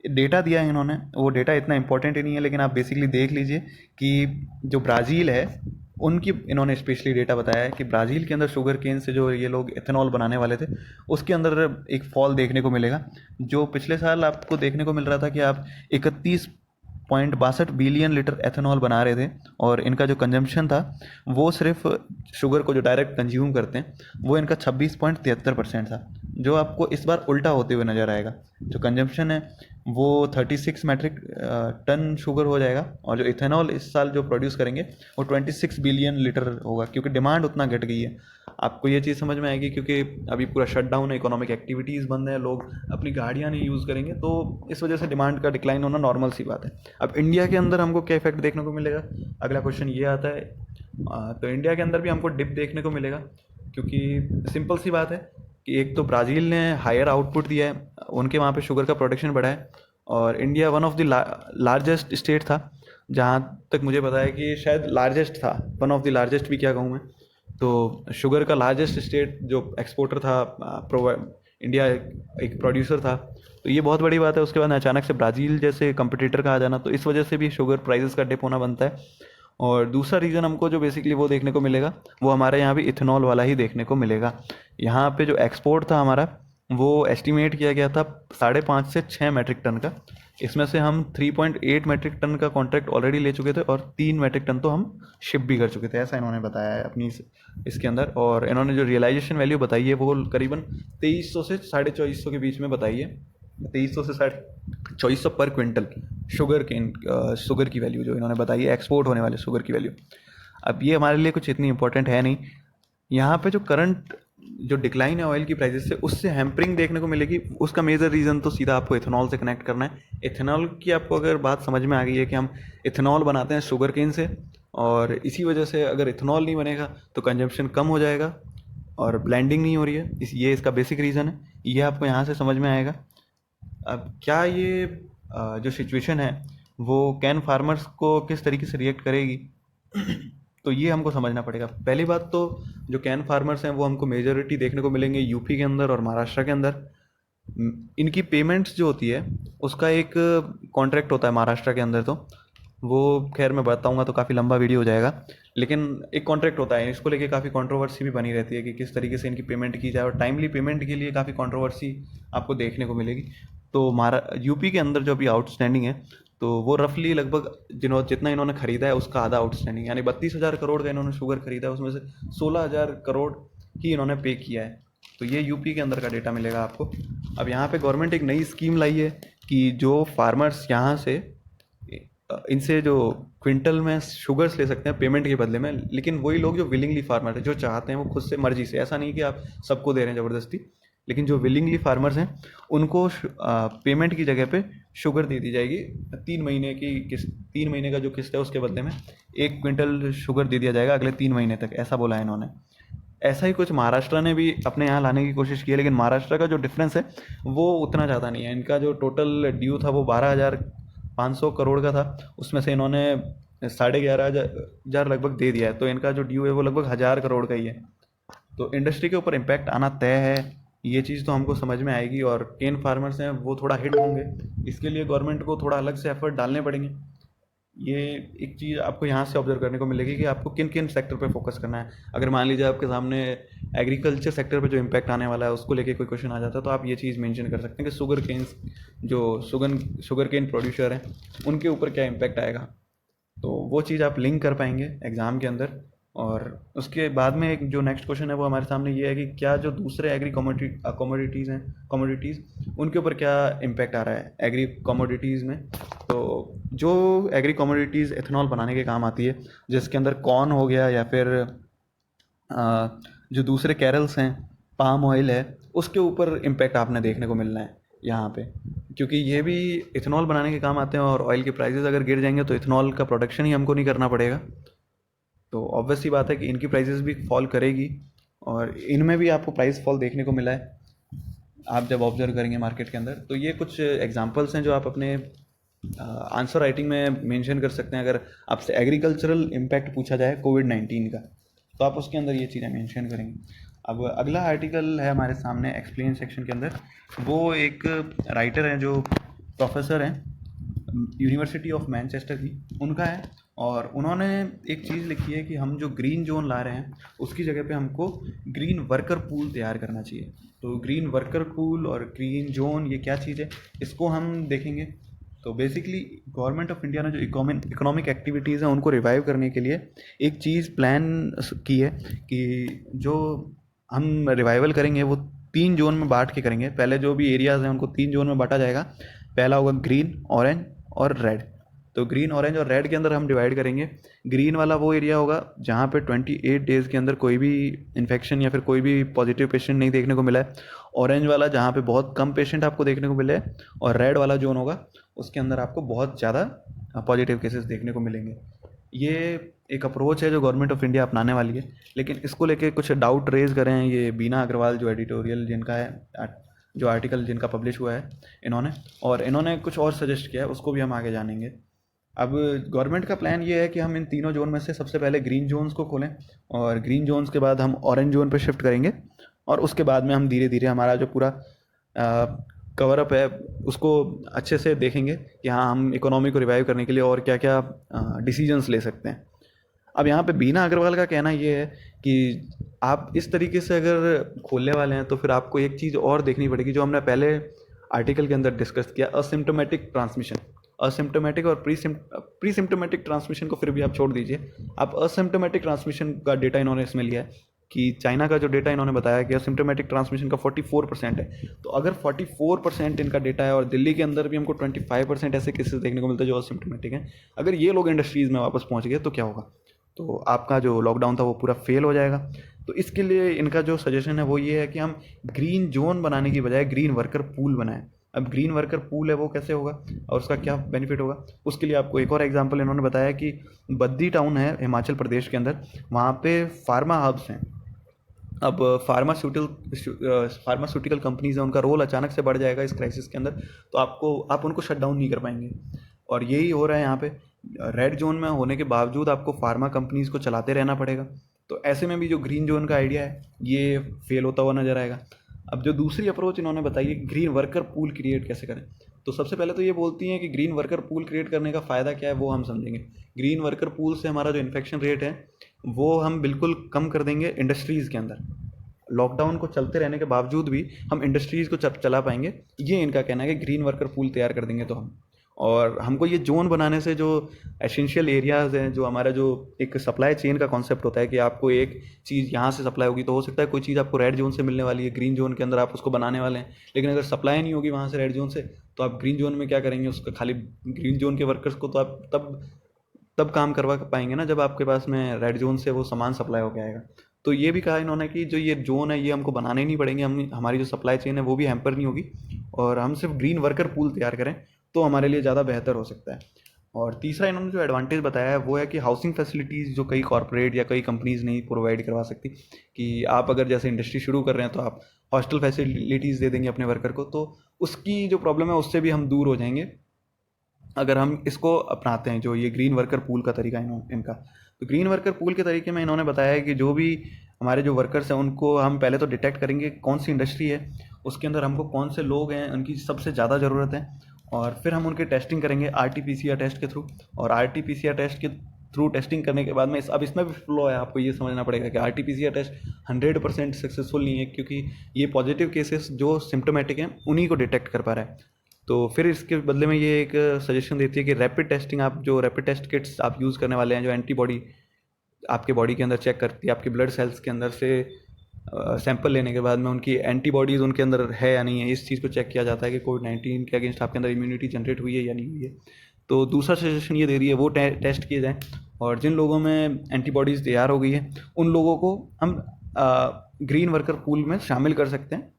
डेटा दिया है इन्होंने, वो डेटा इतना इंपॉर्टेंट ही नहीं है, लेकिन आप बेसिकली देख लीजिए कि जो ब्राज़ील है उनकी इन्होंने स्पेशली डेटा बताया है कि ब्राज़ील के अंदर शुगर केन से जो ये लोग इथेनॉल बनाने वाले थे, उसके अंदर एक फॉल देखने को मिलेगा। जो पिछले साल आपको देखने को मिल रहा था कि आप 31.62 बिलियन लीटर एथेनॉल बना रहे थे, और इनका जो कंजम्पशन था वो सिर्फ शुगर को जो डायरेक्ट कंज्यूम करते हैं वो इनका 26.73% था, जो आपको इस बार उल्टा होते हुए नज़र आएगा। जो कंजम्पशन है वो 36 मैट्रिक टन शुगर हो जाएगा, और जो इथेनॉल इस साल जो प्रोड्यूस करेंगे वो 26 बिलियन लीटर होगा, क्योंकि डिमांड उतना घट गई है। आपको ये चीज़ समझ में आएगी, क्योंकि अभी पूरा शटडाउन है, इकोनॉमिक एक्टिविटीज़ बंद है, लोग अपनी गाड़ियाँ नहीं यूज़ करेंगे, तो इस वजह से डिमांड का डिक्लाइन होना नॉर्मल सी बात है। अब इंडिया के अंदर हमको क्या इफेक्ट देखने को मिलेगा, अगला क्वेश्चन ये आता है। तो इंडिया के अंदर भी हमको डिप देखने को मिलेगा, क्योंकि सिंपल सी बात है कि एक तो ब्राज़ील ने हायर आउटपुट दिया है, उनके वहाँ पे शुगर का प्रोडक्शन बढ़ा है, और India one of the largest state था, जहाँ तक मुझे पता है कि शायद लार्जेस्ट था, वन ऑफ द लार्जेस्ट भी क्या कहूँ मैं। तो शुगर का लार्जेस्ट स्टेट जो एक्सपोर्टर था, इंडिया एक प्रोड्यूसर था, तो ये बहुत बड़ी बात है। उसके बाद अचानक से ब्राज़ील जैसे कंपटीटर का आ जाना, तो इस वजह से भी शुगर प्राइसेस का डिप होना बनता है। और दूसरा रीज़न हमको जो बेसिकली वो देखने को मिलेगा, वो हमारे यहाँ भी इथेनॉल वाला ही देखने को मिलेगा। यहाँ पे जो एक्सपोर्ट था हमारा, वो एस्टिमेट किया गया था 5.5 से 6 मैट्रिक टन का। इसमें से हम 3.8 मैट्रिक टन का कॉन्ट्रैक्ट ऑलरेडी ले चुके थे, और 3 मैट्रिक टन तो हम शिप भी कर चुके थे, ऐसा इन्होंने बताया है अपनी इसके अंदर। और इन्होंने जो रियलाइजेशन वैल्यू बताई है वो करीबन 2300 से 2450 के बीच में बताई है। 2300 से 2400 पर क्विंटल शुगर की वैल्यू जो इन्होंने बताई है, एक्सपोर्ट होने वाले शुगर की वैल्यू। अब ये हमारे लिए कुछ इतनी इंपॉर्टेंट है नहीं। यहाँ पे जो करंट जो डिक्लाइन है ऑयल की प्राइसेस से, उससे हैम्परिंग देखने को मिलेगी। उसका मेजर रीज़न तो सीधा आपको इथेनॉल से कनेक्ट करना है। इथेनॉल की आपको अगर बात समझ में आ गई है कि हम इथेनॉल बनाते हैं शुगर केन से, और इसी वजह से अगर इथेनॉल नहीं बनेगा तो कंजम्पशन कम हो जाएगा और ब्लेंडिंग नहीं हो रही है, ये इसका बेसिक रीज़न है। ये आपको यहाँ से समझ में आएगा। अब क्या ये जो सिचुएशन है वो कैन फार्मर्स को किस तरीके से रिएक्ट करेगी, तो ये हमको समझना पड़ेगा। पहली बात तो जो कैन फार्मर्स हैं वो हमको मेजॉरिटी देखने को मिलेंगे यूपी के अंदर और महाराष्ट्र के अंदर। इनकी पेमेंट्स जो होती है उसका एक कॉन्ट्रैक्ट होता है महाराष्ट्र के अंदर, तो वो खैर मैं बताऊंगा तो काफ़ी लंबा वीडियो हो जाएगा, लेकिन एक कॉन्ट्रैक्ट होता है। इसको लेके काफ़ी कंट्रोवर्सी भी बनी रहती है कि किस तरीके से इनकी पेमेंट की जाए, और टाइमली पेमेंट के लिए काफ़ी कंट्रोवर्सी आपको देखने को मिलेगी। तो यूपी के अंदर जो अभी आउटस्टैंडिंग है, तो वो रफली लगभग जितना इन्होंने खरीदा है उसका आधा आउटस्टैंडिंग, यानी 32,000 करोड़ का इन्होंने शुगर खरीदा है, उसमें से 16,000 करोड़ ही इन्होंने पे किया है। तो ये यूपी के अंदर का डेटा मिलेगा आपको। अब यहाँ पे गवर्नमेंट एक नई स्कीम लाई है कि जो फार्मर्स यहाँ से इनसे जो क्विंटल में शुगर्स ले सकते हैं पेमेंट के बदले में, लेकिन वही लोग जो विलिंगली फार्मर है, जो चाहते हैं वो खुद से मर्जी से, ऐसा नहीं कि आप सबको दे रहे हैं ज़बरदस्ती, लेकिन जो विलिंगली फार्मर्स हैं उनको पेमेंट की जगह पे शुगर दे दी जाएगी। 3 महीने की किस्त, 3 महीने का जो किस्त है उसके बदले में 1 क्विंटल शुगर दे दिया जाएगा अगले 3 महीने तक, ऐसा बोला है इन्होंने। ऐसा ही कुछ महाराष्ट्र ने भी अपने यहाँ लाने की कोशिश की है, लेकिन महाराष्ट्र का जो डिफरेंस है वो उतना ज़्यादा नहीं है। इनका जो टोटल ड्यू था वो 12,500 करोड़ का था, उसमें से इन्होंने 11,500 लगभग दे दिया है, तो इनका जो ड्यू है वो लगभग 1,000 करोड़ का ही है। तो इंडस्ट्री के ऊपर इम्पैक्ट आना तय है, ये चीज़ तो हमको समझ में आएगी, और केन फार्मर्स हैं वो थोड़ा हिट होंगे। इसके लिए गवर्नमेंट को थोड़ा अलग से एफर्ट डालने पड़ेंगे। ये एक चीज़ आपको यहाँ से ऑब्जर्व करने को मिलेगी कि आपको किन किन सेक्टर पे फोकस करना है। अगर मान लीजिए आपके सामने एग्रीकल्चर सेक्टर पे जो इम्पैक्ट आने वाला है उसको लेके कोई क्वेश्चन आ जाता है, तो आप ये चीज़ मेंशन कर सकते हैं कि शुगर केन्स, जो शुगर केन प्रोड्यूसर हैं उनके ऊपर क्या इम्पैक्ट आएगा। तो वो चीज़ आप लिंक कर पाएंगे एग्ज़ाम के अंदर। और उसके बाद में एक जो नेक्स्ट क्वेश्चन है वो हमारे सामने ये है कि क्या जो दूसरे एग्री कमोडिटीज़ हैं, कमोडिटीज़, उनके ऊपर क्या इम्पैक्ट आ रहा है एग्री कमोडिटीज़ में। तो जो एग्री कमोडिटीज़ एथेनॉल बनाने के काम आती है, जिसके अंदर कॉर्न हो गया या फिर जो दूसरे कैरल्स हैं, पाम ऑयल है, उसके ऊपर इम्पैक्ट आपने देखने को मिलना है यहाँ पे, क्योंकि ये भी इथेनॉल बनाने के काम आते हैं। और ऑयल के प्राइसेस अगर गिर जाएंगे तो इथेनॉल का प्रोडक्शन ही हमको नहीं करना पड़ेगा, तो ऑब्वियस सी बात है कि इनकी प्राइसेस भी फॉल करेगी, और इनमें भी आपको प्राइस फॉल देखने को मिला है आप जब ऑब्जर्व करेंगे मार्केट के अंदर। तो ये कुछ एग्जांपल्स हैं जो आप अपने आंसर राइटिंग में मेंशन कर सकते हैं। अगर आपसे एग्रीकल्चरल इम्पैक्ट पूछा जाए कोविड-19 का, तो आप उसके अंदर ये चीज़ें मेंशन करेंगे। अब अगला आर्टिकल है हमारे सामने एक्सप्लेन सेक्शन के अंदर, वो एक राइटर हैं जो प्रोफेसर हैं यूनिवर्सिटी ऑफ मैनचेस्टर की, उनका है, और उन्होंने एक चीज़ लिखी है कि हम जो ग्रीन जोन ला रहे हैं उसकी जगह पे हमको ग्रीन वर्कर पूल तैयार करना चाहिए। तो ग्रीन वर्कर पूल और ग्रीन जोन ये क्या चीज़ है, इसको हम देखेंगे। तो बेसिकली गवर्नमेंट ऑफ इंडिया ने जो इकोनॉमिक एक्टिविटीज़ हैं उनको रिवाइव करने के लिए एक चीज़ प्लान की है कि जो हम रिवाइवल करेंगे वो 3 जोन में बांट के करेंगे। पहले जो भी एरियाज़ हैं उनको 3 जोन में बांटा जाएगा। पहला होगा ग्रीन, ऑरेंज और रेड। तो ग्रीन, ऑरेंज और रेड के अंदर हम डिवाइड करेंगे। ग्रीन वाला वो एरिया होगा जहाँ पे 28 डेज़ के अंदर कोई भी इन्फेक्शन या फिर कोई भी पॉजिटिव पेशेंट नहीं देखने को मिला है। ऑरेंज वाला जहाँ पे बहुत कम पेशेंट आपको देखने को मिले हैं, और रेड वाला जोन होगा उसके अंदर आपको बहुत ज़्यादा पॉजिटिव केसेस देखने को मिलेंगे। ये एक अप्रोच है जो गवर्नमेंट ऑफ इंडिया अपनाने वाली है, लेकिन इसको लेके कुछ डाउट रेज कर रहे हैं ये बीना अग्रवाल जो एडिटोरियल जिनका है, जो आर्टिकल जिनका पब्लिश हुआ है इन्होंने कुछ और सजेस्ट किया है, उसको भी हम आगे जानेंगे। अब गवर्नमेंट का प्लान ये है कि हम इन तीनों जोन में से सबसे पहले ग्रीन जोन्स को खोलें, और ग्रीन जोन्स के बाद हम ऑरेंज जोन पर शिफ्ट करेंगे, और उसके बाद में हम धीरे धीरे हमारा जो पूरा कवर अप है उसको अच्छे से देखेंगे कि हाँ हम इकोनॉमी को रिवाइव करने के लिए और क्या क्या डिसीजंस ले सकते हैं। अब यहाँ पे बीना अग्रवाल का कहना ये है कि आप इस तरीके से अगर खोलने वाले हैं तो फिर आपको एक चीज़ और देखनी पड़ेगी जो हमने पहले आर्टिकल के अंदर डिस्कस किया, असिम्टोमेटिक ट्रांसमिशन। असिम्टोमेटिक और प्री सिम्टोमेटिक ट्रांसमिशन को फिर भी आप छोड़ दीजिए, आप असिम्टोमेटिक ट्रांसमिशन का डेटा इन्होंने इसमें लिया है कि चाइना का जो डेटा इन्होंने बताया कि असिम्टोमेटिक ट्रांसमिशन का 44% है। तो अगर 44% इनका डेटा है और दिल्ली के अंदर भी हमको 25% ऐसे केसेस देखने को मिलते हैं जो असिम्टोमेटिक हैं, अगर ये लोग इंडस्ट्रीज़ में वापस पहुंच गए तो क्या होगा? तो आपका जो लॉकडाउन था वो पूरा फेल हो जाएगा। तो इसके लिए इनका जो सजेशन है वो ये है कि हम ग्रीन जोन बनाने की बजाय ग्रीन वर्कर पूल बनाएं। अब ग्रीन वर्कर पूल है वो कैसे होगा और उसका क्या बेनिफिट होगा, उसके लिए आपको एक और एग्जांपल इन्होंने बताया कि बद्दी टाउन है हिमाचल प्रदेश के अंदर, वहाँ पे फार्मा हब्स हैं। अब फार्मास्यूटिकल कंपनीज हैं, उनका रोल अचानक से बढ़ जाएगा इस क्राइसिस के अंदर, तो आप उनको शट डाउन नहीं कर पाएंगे। और यही हो रहा है यहाँ पे, रेड जोन में होने के बावजूद आपको फार्मा कंपनीज को चलाते रहना पड़ेगा। तो ऐसे में भी जो ग्रीन जोन का आइडिया है ये फेल होता हुआ नजर आएगा। अब जो दूसरी अप्रोच इन्होंने बताई है ग्रीन वर्कर पूल क्रिएट कैसे करें, तो सबसे पहले तो ये बोलती हैं कि ग्रीन वर्कर पूल क्रिएट करने का फ़ायदा क्या है वो हम समझेंगे। ग्रीन वर्कर पूल से हमारा जो इन्फेक्शन रेट है वो हम बिल्कुल कम कर देंगे इंडस्ट्रीज़ के अंदर। लॉकडाउन को चलते रहने के बावजूद भी हम इंडस्ट्रीज़ को चला पाएंगे, ये इनका कहना है कि ग्रीन वर्कर पूल तैयार कर देंगे तो हम। और हमको ये जोन बनाने से जो एसेंशियल एरियाज़ हैं, जो हमारा जो एक सप्लाई चेन का कॉन्सेप्ट होता है कि आपको एक चीज़ यहाँ से सप्लाई होगी, तो हो सकता है कोई चीज़ आपको रेड जोन से मिलने वाली है, ग्रीन जोन के अंदर आप उसको बनाने वाले हैं, लेकिन अगर सप्लाई नहीं होगी वहाँ से रेड जोन से, तो आप ग्रीन जोन में क्या करेंगे, उसका खाली ग्रीन जोन के वर्कर्स को तो आप तब तब काम करवा पाएंगे ना जब आपके पास में रेड जोन से वो सामान सप्लाई होकर आएगा। तो ये भी कहा इन्होंने कि जो ये जोन है ये हमको बनाने नहीं पड़ेंगे, हम हमारी जो सप्लाई चेन है वो भी हैम्पर नहीं होगी, और हम सिर्फ ग्रीन वर्कर पूल तैयार करें तो हमारे लिए ज़्यादा बेहतर हो सकता है। और तीसरा इन्होंने जो एडवांटेज बताया है वो है कि हाउसिंग फैसिलिटीज़ जो कई कॉरपोरेट या कई कंपनीज़ नहीं प्रोवाइड करवा सकती, कि आप अगर जैसे इंडस्ट्री शुरू कर रहे हैं तो आप हॉस्टल फैसिलिटीज़ दे देंगे अपने वर्कर को, तो उसकी जो प्रॉब्लम है उससे भी हम दूर हो जाएंगे अगर हम इसको अपनाते हैं, जो ये ग्रीन वर्कर पूल का तरीका इनका। तो ग्रीन वर्कर पूल के तरीके में इन्होंने बताया है कि जो भी हमारे जो वर्कर्स हैं उनको हम पहले तो डिटेक्ट करेंगे कौन सी इंडस्ट्री है, उसके अंदर हमको कौन से लोग हैं उनकी सबसे ज़्यादा ज़रूरत है, और फिर हम उनके टेस्टिंग करेंगे RT-PCR टेस्ट के थ्रू। और RT-PCR टेस्ट के थ्रू टेस्टिंग करने के बाद में अब इसमें भी फ्लो है, आपको ये समझना पड़ेगा कि RT-PCR टेस्ट 100% सक्सेसफुल नहीं है, क्योंकि ये पॉजिटिव केसेस जो सिम्टोमेटिक हैं उन्हीं को डिटेक्ट कर पा रहा है। तो फिर इसके बदले में ये एक सजेशन देती है कि रैपिड टेस्टिंग, आप जो रैपिड टेस्ट किट्स आप यूज़ करने वाले हैं, जो एंटीबॉडी आपके बॉडी के अंदर चेक करती है, आपके ब्लड सेल्स के अंदर से सैंपल लेने के बाद में उनकी एंटीबॉडीज़ उनके अंदर है या नहीं है, इस चीज़ को चेक किया जाता है कि कोविड-19 के अगेंस्ट आपके अंदर इम्यूनिटी जनरेट हुई है या नहीं हुई है। तो दूसरा सजेशन ये दे रही है वो टेस्ट किए जाएँ, और जिन लोगों में एंटीबॉडीज़ तैयार हो गई है उन लोगों को हम ग्रीन वर्कर पूल में शामिल कर सकते हैं,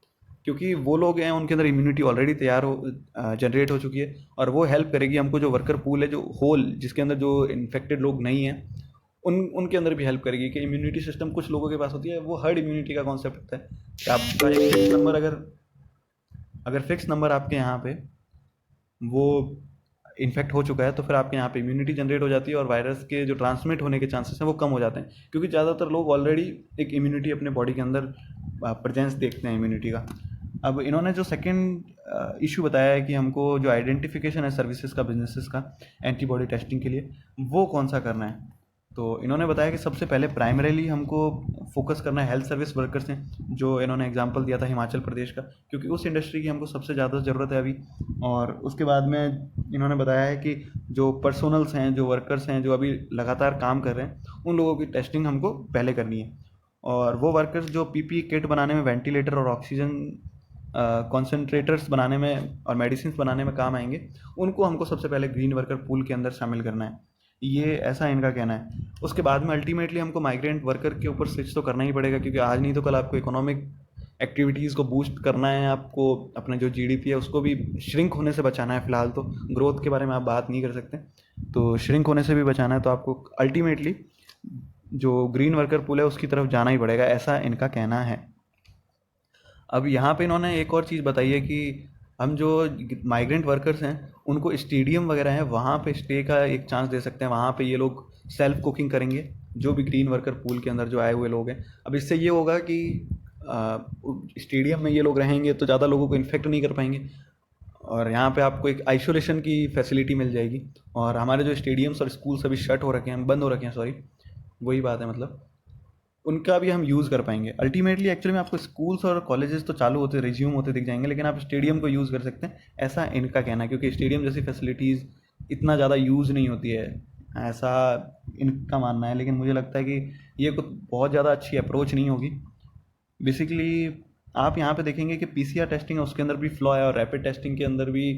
क्योंकि वो लोग हैं उनके अंदर इम्यूनिटी ऑलरेडी तैयार हो जनरेट हो चुकी है, और वो हेल्प करेगी हमको। जो वर्कर पूल है जो होल जिसके अंदर जो इन्फेक्टेड लोग नहीं हैं उनके अंदर भी हेल्प करेगी कि इम्यूनिटी सिस्टम कुछ लोगों के पास होती है, वो हर्ड इम्यूनिटी का कॉन्सेप्ट होता है कि आपका एक फिक्स नंबर अगर फिक्स नंबर आपके यहाँ पे वो इन्फेक्ट हो चुका है तो फिर आपके यहाँ पे इम्यूनिटी जनरेट हो जाती है, और वायरस के जो ट्रांसमिट होने के चांसेस हैं वो कम हो जाते हैं, क्योंकि ज़्यादातर लोग ऑलरेडी एक इम्यूनिटी अपने बॉडी के अंदर प्रेजेंस देखते हैं इम्यूनिटी का। अब इन्होंने जो सेकंड इशू बताया है कि हमको जो आइडेंटिफिकेशन है सर्विसेज का, बिजनेसेस का एंटीबॉडी टेस्टिंग के लिए, वो कौन सा करना है। तो इन्होंने बताया कि सबसे पहले प्राइमरीली हमको फोकस करना है हेल्थ सर्विस वर्कर्स हैं, जो इन्होंने एग्जांपल दिया था हिमाचल प्रदेश का, क्योंकि उस इंडस्ट्री की हमको सबसे ज़्यादा ज़रूरत है अभी। और उसके बाद में इन्होंने बताया है कि जो पर्सनल्स हैं, जो वर्कर्स हैं जो अभी लगातार काम कर रहे हैं, उन लोगों की टेस्टिंग हमको पहले करनी है। और वो वर्कर्स जो PPE किट बनाने में, वेंटिलेटर और ऑक्सीजन कॉन्सेंट्रेटर्स बनाने में और मेडिसिन बनाने में काम आएंगे, उनको हमको सबसे पहले ग्रीन वर्कर पूल के अंदर शामिल करना है, ये ऐसा इनका कहना है। उसके बाद में अल्टीमेटली हमको माइग्रेंट वर्कर के ऊपर स्विच तो करना ही पड़ेगा, क्योंकि आज नहीं तो कल आपको इकोनॉमिक एक्टिविटीज़ को बूस्ट करना है, आपको अपना जो GDP है उसको भी श्रिंक होने से बचाना है। फ़िलहाल तो ग्रोथ के बारे में आप बात नहीं कर सकते, तो श्रिंक होने से भी बचाना है, तो आपको अल्टीमेटली जो ग्रीन वर्कर पूल है उसकी तरफ जाना ही पड़ेगा, ऐसा इनका कहना है। अब यहाँ पे इन्होंने एक और चीज़ बताई है कि हम जो माइग्रेंट वर्कर्स हैं उनको स्टेडियम वगैरह है वहाँ पे स्टे का एक चांस दे सकते हैं, वहाँ पे ये लोग सेल्फ कुकिंग करेंगे, जो भी ग्रीन वर्कर पूल के अंदर जो आए हुए लोग हैं। अब इससे ये होगा कि स्टेडियम में ये लोग रहेंगे तो ज़्यादा लोगों को इन्फेक्ट नहीं कर पाएंगे, और यहाँ पे आपको एक आइसोलेशन की फैसिलिटी मिल जाएगी। और हमारे जो स्टेडियम्स और स्कूल्स अभी शट हो रखे हैं, बंद हो रखे हैं, सॉरी वही बात है, मतलब उनका भी हम यूज़ कर पाएंगे। अल्टीमेटली एक्चुअली में आपको स्कूल्स और कॉलेजेस तो चालू होते रिज्यूम होते दिख जाएंगे, लेकिन आप स्टेडियम को यूज़ कर सकते हैं, ऐसा इनका कहना है, क्योंकि स्टेडियम जैसी फैसिलिटीज़ इतना ज़्यादा यूज़ नहीं होती है, ऐसा इनका मानना है। लेकिन मुझे लगता है कि ये कुछ बहुत ज़्यादा अच्छी अप्रोच नहीं होगी। बेसिकली आप यहाँ पे देखेंगे कि PCR टेस्टिंग है उसके अंदर भी फ्लॉ है, और रैपिड टेस्टिंग के अंदर भी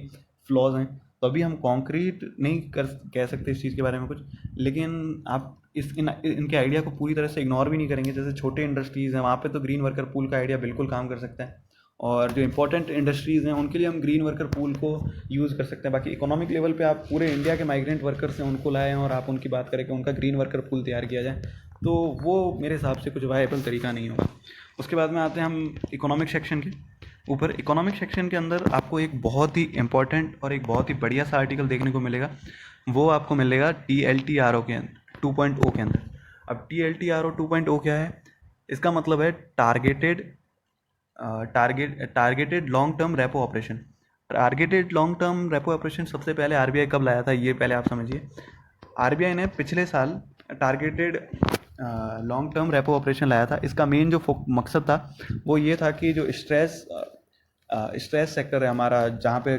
फ्लॉज हैं। तो अभी हम कॉन्क्रीट नहीं कर कह सकते इस चीज़ के बारे में कुछ, लेकिन आप इनके आइडिया को पूरी तरह से इग्नोर भी नहीं करेंगे। जैसे छोटे इंडस्ट्रीज़ हैं, वहाँ पे तो ग्रीन वर्कर पूल का आइडिया बिल्कुल काम कर सकता है, और जो इंपॉर्टेंट इंडस्ट्रीज़ हैं उनके लिए हम ग्रीन वर्कर पूल को यूज़ कर सकते हैं। बाकी इकोनॉमिक लेवल पे आप पूरे इंडिया के माइग्रेंट वर्कर्स हैं उनको लाएं और आप उनकी बात करें कि उनका ग्रीन वर्कर पूल तैयार किया जाए, तो वो मेरे हिसाब से कुछ वायबल तरीका नहीं होगा। उसके बाद में आते हैं हम इकोनॉमिक सेक्शन के ऊपर। इकोनॉमिक सेक्शन के अंदर आपको एक बहुत ही इंपॉर्टेंट और एक बहुत ही बढ़िया सा आर्टिकल देखने को मिलेगा। वो आपको मिलेगा TLTRO के 2.0 के अंदर। अब TLTRO 2.0 क्या है? इसका मतलब है targeted long term repo operation. Targeted long term repo operation सबसे पहले आरबीआई कब लाया था, ये पहले आप समझिए। आरबीआई ने पिछले साल targeted long term repo operation लाया था। इसका मेन जो मकसद था वो ये था कि जो स्ट्रेस सेक्टर है हमारा, जहाँ पे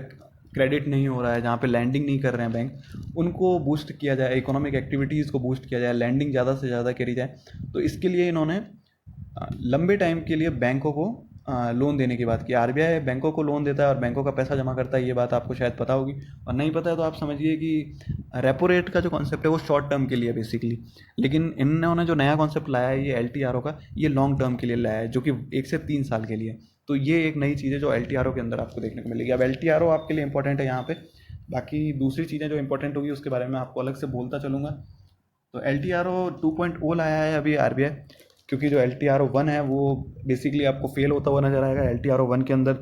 क्रेडिट नहीं हो रहा है, जहाँ पे लैंडिंग नहीं कर रहे हैं बैंक, उनको बूस्ट किया जाए, इकोनॉमिक एक्टिविटीज़ को बूस्ट किया जाए, लैंडिंग ज़्यादा से ज़्यादा करी जाए। तो इसके लिए इन्होंने लंबे टाइम के लिए बैंकों को लोन देने की बात की। आरबीआई बैंकों को लोन देता है और बैंकों का पैसा जमा करता है, ये बात आपको शायद पता होगी, और नहीं पता है तो आप समझिए कि रेपो रेट का जो कॉन्सेप्ट है वो शॉर्ट टर्म के लिए बेसिकली, लेकिन इन्होंने जो नया कॉन्सेप्ट लाया है ये LTRO का, ये लॉन्ग टर्म के लिए लाया है, जो कि 1 से 3 साल के लिए। तो ये एक नई चीज़ है जो LTRO के अंदर आपको देखने को मिलेगी। अब LTRO आपके लिए इंपॉर्टेंट है यहाँ पे, बाकी दूसरी चीज़ें जो इंपॉर्टेंट होगी उसके बारे में आपको अलग से बोलता चलूँगा। तो LTRO 2.0 लाया है अभी आरबीआई, क्योंकि जो LTRO 1 है वो बेसिकली आपको फेल होता हुआ नजर आएगा। LTRO 1 के अंदर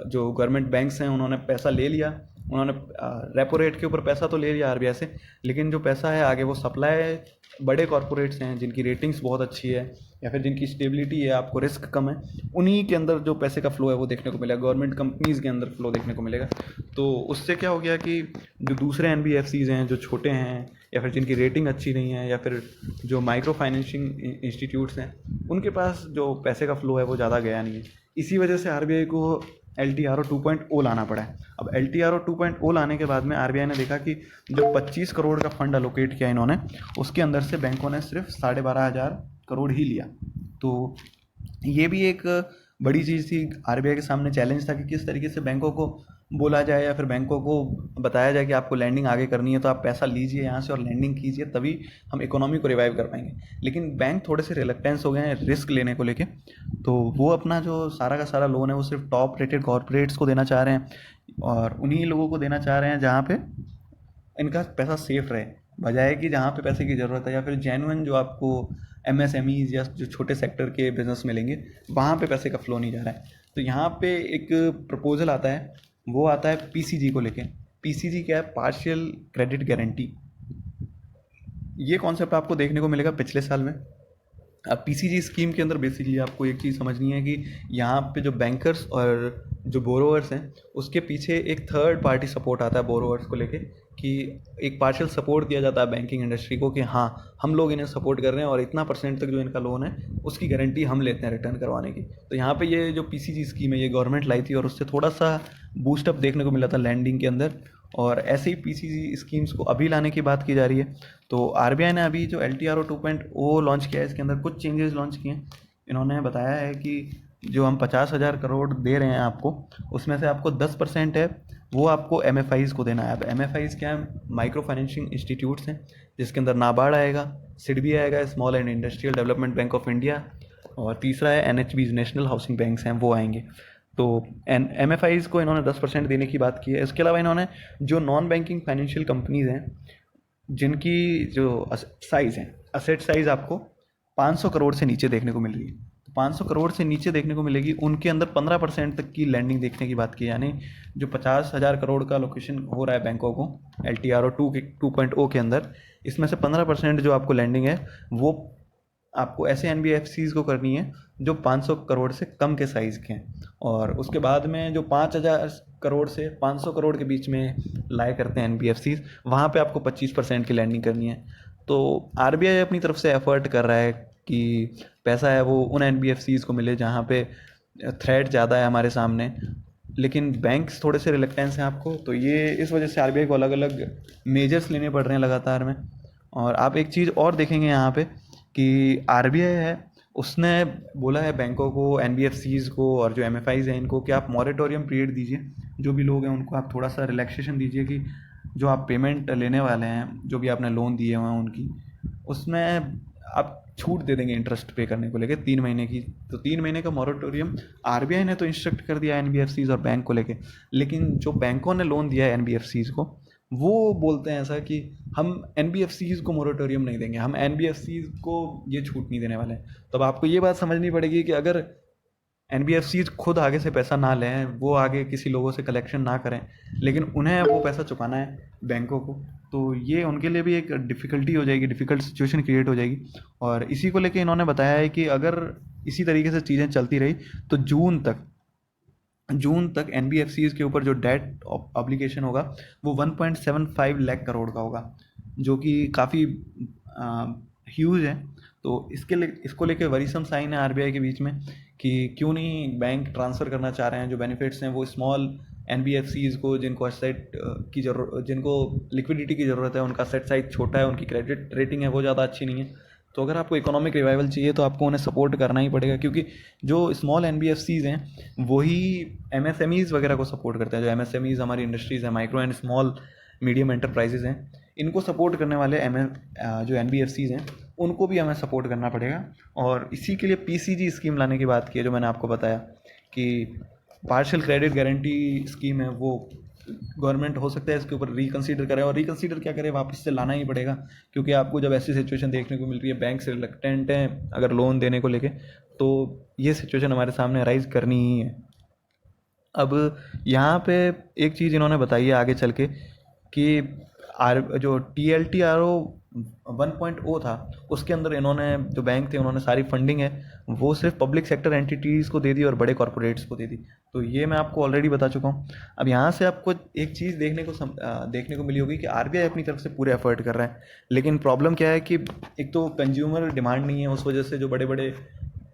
जो गवर्नमेंट बैंक्स हैं उन्होंने पैसा ले लिया, उन्होंने रेपो रेट के ऊपर पैसा तो ले लिया आरबीआई से, लेकिन जो पैसा है आगे वो सप्लाई बड़े कॉरपोरेट्स हैं जिनकी रेटिंग्स बहुत अच्छी है या फिर जिनकी स्टेबिलिटी है, आपको रिस्क कम है, उन्हीं के अंदर जो पैसे का फ्लो है वो देखने को मिलेगा, गवर्नमेंट कंपनीज़ के अंदर फ्लो देखने को मिलेगा। तो उससे क्या हो गया कि जो दूसरे NBFCs हैं जो छोटे हैं या फिर जिनकी रेटिंग अच्छी नहीं है या फिर जो माइक्रो फाइनेंसिंग इंस्टीट्यूट्स हैं, उनके पास जो पैसे का फ्लो है वो ज़्यादा गया नहीं है। इसी वजह से आरबीआई को LTRO 2.0 लाना पड़ा है। अब LTRO 2.0 लाने के बाद में आरबीआई ने देखा कि जो 25 करोड़ का फंड अलोकेट किया इन्होंने, उसके अंदर से बैंकों ने सिर्फ 12,500 करोड़ ही लिया। तो ये भी एक बड़ी चीज़ थी, आरबीआई के सामने चैलेंज था कि किस तरीके से बैंकों को बोला जाए या फिर बैंकों को बताया जाए कि आपको लैंडिंग आगे करनी है तो आप पैसा लीजिए यहाँ से और लैंडिंग कीजिए, तभी हम इकोनॉमी को रिवाइव कर पाएंगे। लेकिन बैंक थोड़े से रिलक्टेंस हो गए हैं रिस्क लेने को लेके, तो वो अपना जो सारा का सारा लोन है वो सिर्फ टॉप रेटेड कॉरपोरेट्स को देना चाह रहे हैं, और उन्हीं लोगों को देना चाह रहे हैं जहाँ पे इनका पैसा सेफ रहे, बजाय कि जहाँ पे पैसे की ज़रूरत है या फिर जेन्युइन जो आपको MSMEs या जो छोटे सेक्टर के बिजनेस मिलेंगे वहाँ पे पैसे का फ्लो नहीं जा रहा है। तो यहाँ पे एक प्रपोजल आता है, वो आता है PCG को लेके। PCG क्या है? Partial credit guarantee. ये कॉन्सेप्ट आपको देखने को मिलेगा पिछले साल में। अब PCG स्कीम के अंदर बेसिकली आपको एक चीज़ समझनी है कि यहाँ पे जो बैंकर्स और जो बोरोवर्स हैं उसके पीछे एक थर्ड पार्टी सपोर्ट आता है बोरोवर्स को लेके, कि एक पार्शियल सपोर्ट दिया जाता है बैंकिंग इंडस्ट्री को कि हाँ हम लोग इन्हें सपोर्ट कर रहे हैं और इतना % तक जो इनका लोन है उसकी गारंटी हम लेते हैं रिटर्न करवाने की। तो यहाँ पे ये जो PCG स्कीम है ये गवर्नमेंट लाई थी और उससे थोड़ा सा बूस्टअप देखने को मिला था लैंडिंग के अंदर, और ऐसे ही PCG स्कीम्स को अभी लाने की बात की जा रही है। तो आरबीआई ने अभी जो LTRO 2.0 लॉन्च किया है इसके अंदर कुछ चेंजेस लॉन्च किए हैं। इन्होंने बताया है कि जो हम 50,000 करोड़ दे रहे हैं आपको, उसमें से आपको 10% है वो आपको MFIs को देना है। अब MFIs क्या है? माइक्रो फाइनेंसिंग इंस्टीट्यूट्स हैं, जिसके अंदर नाबार्ड आएगा, सिडबी आएगा, small and industrial development bank of India, और तीसरा है NHBs, नेशनल हाउसिंग बैंक्स हैं, वो आएंगे। तो MFIs को इन्होंने 10% देने की बात की है। इसके अलावा इन्होंने जो नॉन बैंकिंग फाइनेंशियल कंपनीज़ हैं जिनकी जो साइज़ है, असेट साइज़ आपको 500 करोड़ से नीचे देखने को मिल रही है, तो 500 करोड़ से नीचे देखने को मिलेगी, उनके अंदर 15% तक की लैंडिंग देखने की बात की। यानी जो 50,000 करोड़ का लोकेशन हो रहा है बैंकों को LTRO 2.0 के अंदर, इसमें से 15% जो आपको लैंडिंग है वो आपको ऐसे NBFCs को करनी है जो 500 करोड़ से कम के साइज़ के हैं, और उसके बाद में जो 5,000 करोड़ से 500 करोड़ के बीच में लाए करते हैं NBFCs, वहाँ पे आपको 25% की लैंडिंग करनी है। तो आरबीआई अपनी तरफ से एफर्ट कर रहा है कि पैसा है वो उन NBFCs को मिले जहाँ पे थ्रेट ज़्यादा है हमारे सामने, लेकिन बैंक्स थोड़े से रिलक्टेंस हैं आपको, तो ये इस वजह से आरबीआई को अलग अलग मेजर्स लेने पड़ रहे हैं लगातार में। और आप एक चीज़ और देखेंगे यहाँ पे कि आरबीआई है उसने बोला है बैंकों को, NBFCs को और जो MFIs हैं इनको कि आप मॉरेटोरियम पीरियड दीजिए जो भी लोग हैं उनको आप थोड़ा सा रिलैक्सेशन दीजिए कि जो आप पेमेंट लेने वाले हैं, जो भी आपने लोन दिए हुए हैं उनकी, उसमें आप छूट दे देंगे इंटरेस्ट पे करने को लेके 3 महीने की। तो 3 महीने का मॉरेटोरियम आरबीआई ने तो इंस्ट्रक्ट कर दिया एनबीएफसीज और बैंक को लेके, लेकिन जो बैंकों ने लोन दिया है एनबीएफसीज को, वो बोलते हैं ऐसा कि हम एनबीएफसीज को मॉरेटोरियम नहीं देंगे, हम एनबीएफसीज को ये छूट नहीं देने वाले हैं। तो अब आपको ये बात समझनी पड़ेगी कि अगर एनबीएफसीज खुद आगे से पैसा ना लें, वो आगे किसी लोगों से कलेक्शन ना करें, लेकिन उन्हें वो पैसा चुकाना है बैंकों को, तो ये उनके लिए भी एक डिफ़िकल्टी हो जाएगी, डिफ़िकल्ट सिचुएशन क्रिएट हो जाएगी। और इसी को लेके इन्होंने बताया है कि अगर इसी तरीके से चीज़ें चलती रही तो जून तक एनबीएफसीज के ऊपर जो डेट ऑब्लिगेशन होगा वो 1.75 लाख करोड़ का होगा, जो कि काफ़ी ह्यूज है। तो इसको लेके वरीसम साइन है आरबीआई के बीच में कि क्यों नहीं बैंक ट्रांसफ़र करना चाह रहे हैं जो बेनिफिट्स हैं वो स्मॉल एनबीएफसीज को, जिनको असेट की जरूरत, जिनको लिक्विडिटी की ज़रूरत है, उनका असेट साइज छोटा है, उनकी क्रेडिट रेटिंग है वो ज़्यादा अच्छी नहीं है। तो अगर आपको इकोनॉमिक रिवाइवल चाहिए तो आपको उन्हें सपोर्ट करना ही पड़ेगा, क्योंकि जो स्मॉल एनबीएफसीज हैं वही एमएसएमईज वगैरह को सपोर्ट करते हैं। जो एमएसएमईज हमारी इंडस्ट्रीज़ हैं, micro and small medium enterprises हैं, इनको सपोर्ट करने वाले जो एनबीएफसीज हैं उनको भी हमें सपोर्ट करना पड़ेगा। और इसी के लिए पीसीजी स्कीम लाने की बात की है, जो मैंने आपको बताया कि पार्शियल क्रेडिट गारंटी स्कीम है, वो गवर्नमेंट हो सकता है इसके ऊपर रिकंसीडर करे, और रिकंसीडर क्या करे, वापस से लाना ही पड़ेगा, क्योंकि आपको जब ऐसी सिचुएशन देखने को मिल रही है, बैंक से रिलक्टेंट हैं अगर लोन देने को लेके, तो ये सिचुएशन हमारे सामने राइज करनी ही है। अब यहाँ पे एक चीज़ इन्होंने बताई है आगे चल के कि जो TLTRO 1.0 था, उसके अंदर इन्होंने, जो बैंक थे, उन्होंने सारी फंडिंग है वो सिर्फ पब्लिक सेक्टर एंटिटीज़ को दे दी और बड़े कॉरपोरेट्स को दे दी। तो ये मैं आपको ऑलरेडी बता चुका हूँ। अब यहाँ से आपको एक चीज़ देखने को मिली होगी कि आरबीआई अपनी तरफ से पूरे एफर्ट कर रहा है, लेकिन प्रॉब्लम क्या है कि एक तो कंज्यूमर डिमांड नहीं है, उस वजह से जो बड़े बड़े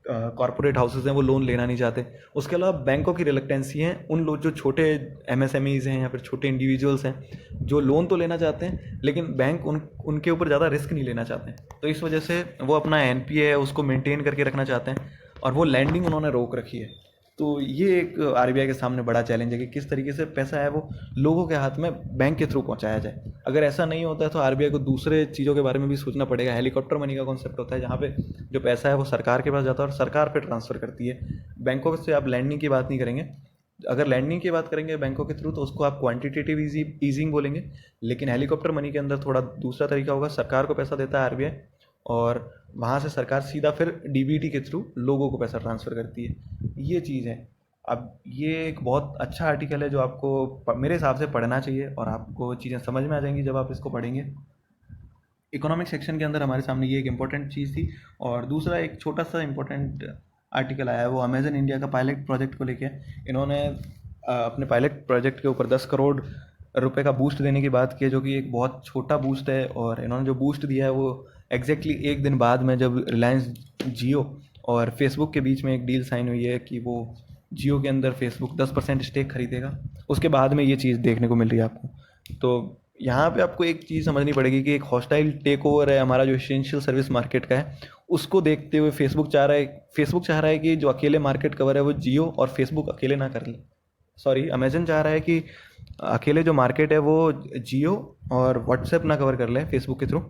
कॉरपोरेट हाउसेज हैं वो लोन लेना नहीं चाहते। उसके अलावा बैंकों की रिलक्टेंसी है, उन लोग जो छोटे एमएसएमईज हैं या फिर छोटे इंडिविजुअल्स हैं जो लोन तो लेना चाहते हैं, लेकिन बैंक उनके ऊपर ज़्यादा रिस्क नहीं लेना चाहते हैं। तो इस वजह से वो अपना एनपीए है उसको मेंटेन करके रखना चाहते हैं, और वो लैंडिंग उन्होंने रोक रखी है। तो ये एक आरबीआई के सामने बड़ा चैलेंज है कि किस तरीके से पैसा है वो लोगों के हाथ में बैंक के थ्रू पहुंचाया जाए। अगर ऐसा नहीं होता है तो आरबीआई को दूसरे चीज़ों के बारे में भी सोचना पड़ेगा। हेलीकॉप्टर मनी का कॉन्सेप्ट होता है, जहाँ पे जो पैसा है वो सरकार के पास जाता है और सरकार पे ट्रांसफ़र करती है। बैंकों से आप लैंडिंग की बात नहीं करेंगे। अगर लैंडिंग की बात करेंगे बैंकों के थ्रू तो उसको आप क्वांटिटेटिव ईजिंग बोलेंगे, लेकिन हेलीकॉप्टर मनी के अंदर थोड़ा दूसरा तरीका होगा। सरकार को पैसा देता है आरबीआई, और वहाँ से सरकार सीधा फिर डीबीटी के थ्रू लोगों को पैसा ट्रांसफ़र करती है। ये चीज़ है। अब ये एक बहुत अच्छा आर्टिकल है जो आपको मेरे हिसाब से पढ़ना चाहिए, और आपको चीज़ें समझ में आ जाएंगी जब आप इसको पढ़ेंगे। इकोनॉमिक सेक्शन के अंदर हमारे सामने ये एक इम्पोर्टेंट चीज़ थी। और दूसरा एक छोटा सा इम्पोर्टेंट आर्टिकल आया है, वो अमेजन इंडिया का पायलट प्रोजेक्ट को लेके। इन्होंने अपने पायलट प्रोजेक्ट के ऊपर 10 करोड़ रुपए का बूस्ट देने की बात की है, जो कि एक बहुत छोटा बूस्ट है। और इन्होंने जो बूस्ट दिया है वो एग्जैक्टली एक दिन बाद में, जब रिलायंस जियो और फेसबुक के बीच में एक डील साइन हुई है कि वो जियो के अंदर फेसबुक 10% स्टेक खरीदेगा, उसके बाद में ये चीज़ देखने को मिल रही है आपको। तो यहाँ पे आपको एक चीज़ समझनी पड़ेगी कि एक हॉस्टाइल टेक ओवर है हमारा जो एसेंशियल सर्विस मार्केट का है, उसको देखते हुए फेसबुक चाह रहा है कि जो अकेले मार्केट कवर है वो जियो और फेसबुक अकेले ना कर ले। सॉरी, अमेजन चाह रहा है कि अकेले जो मार्केट है वो जियो और व्हाट्सएप ना कवर कर ले फेसबुक के थ्रू।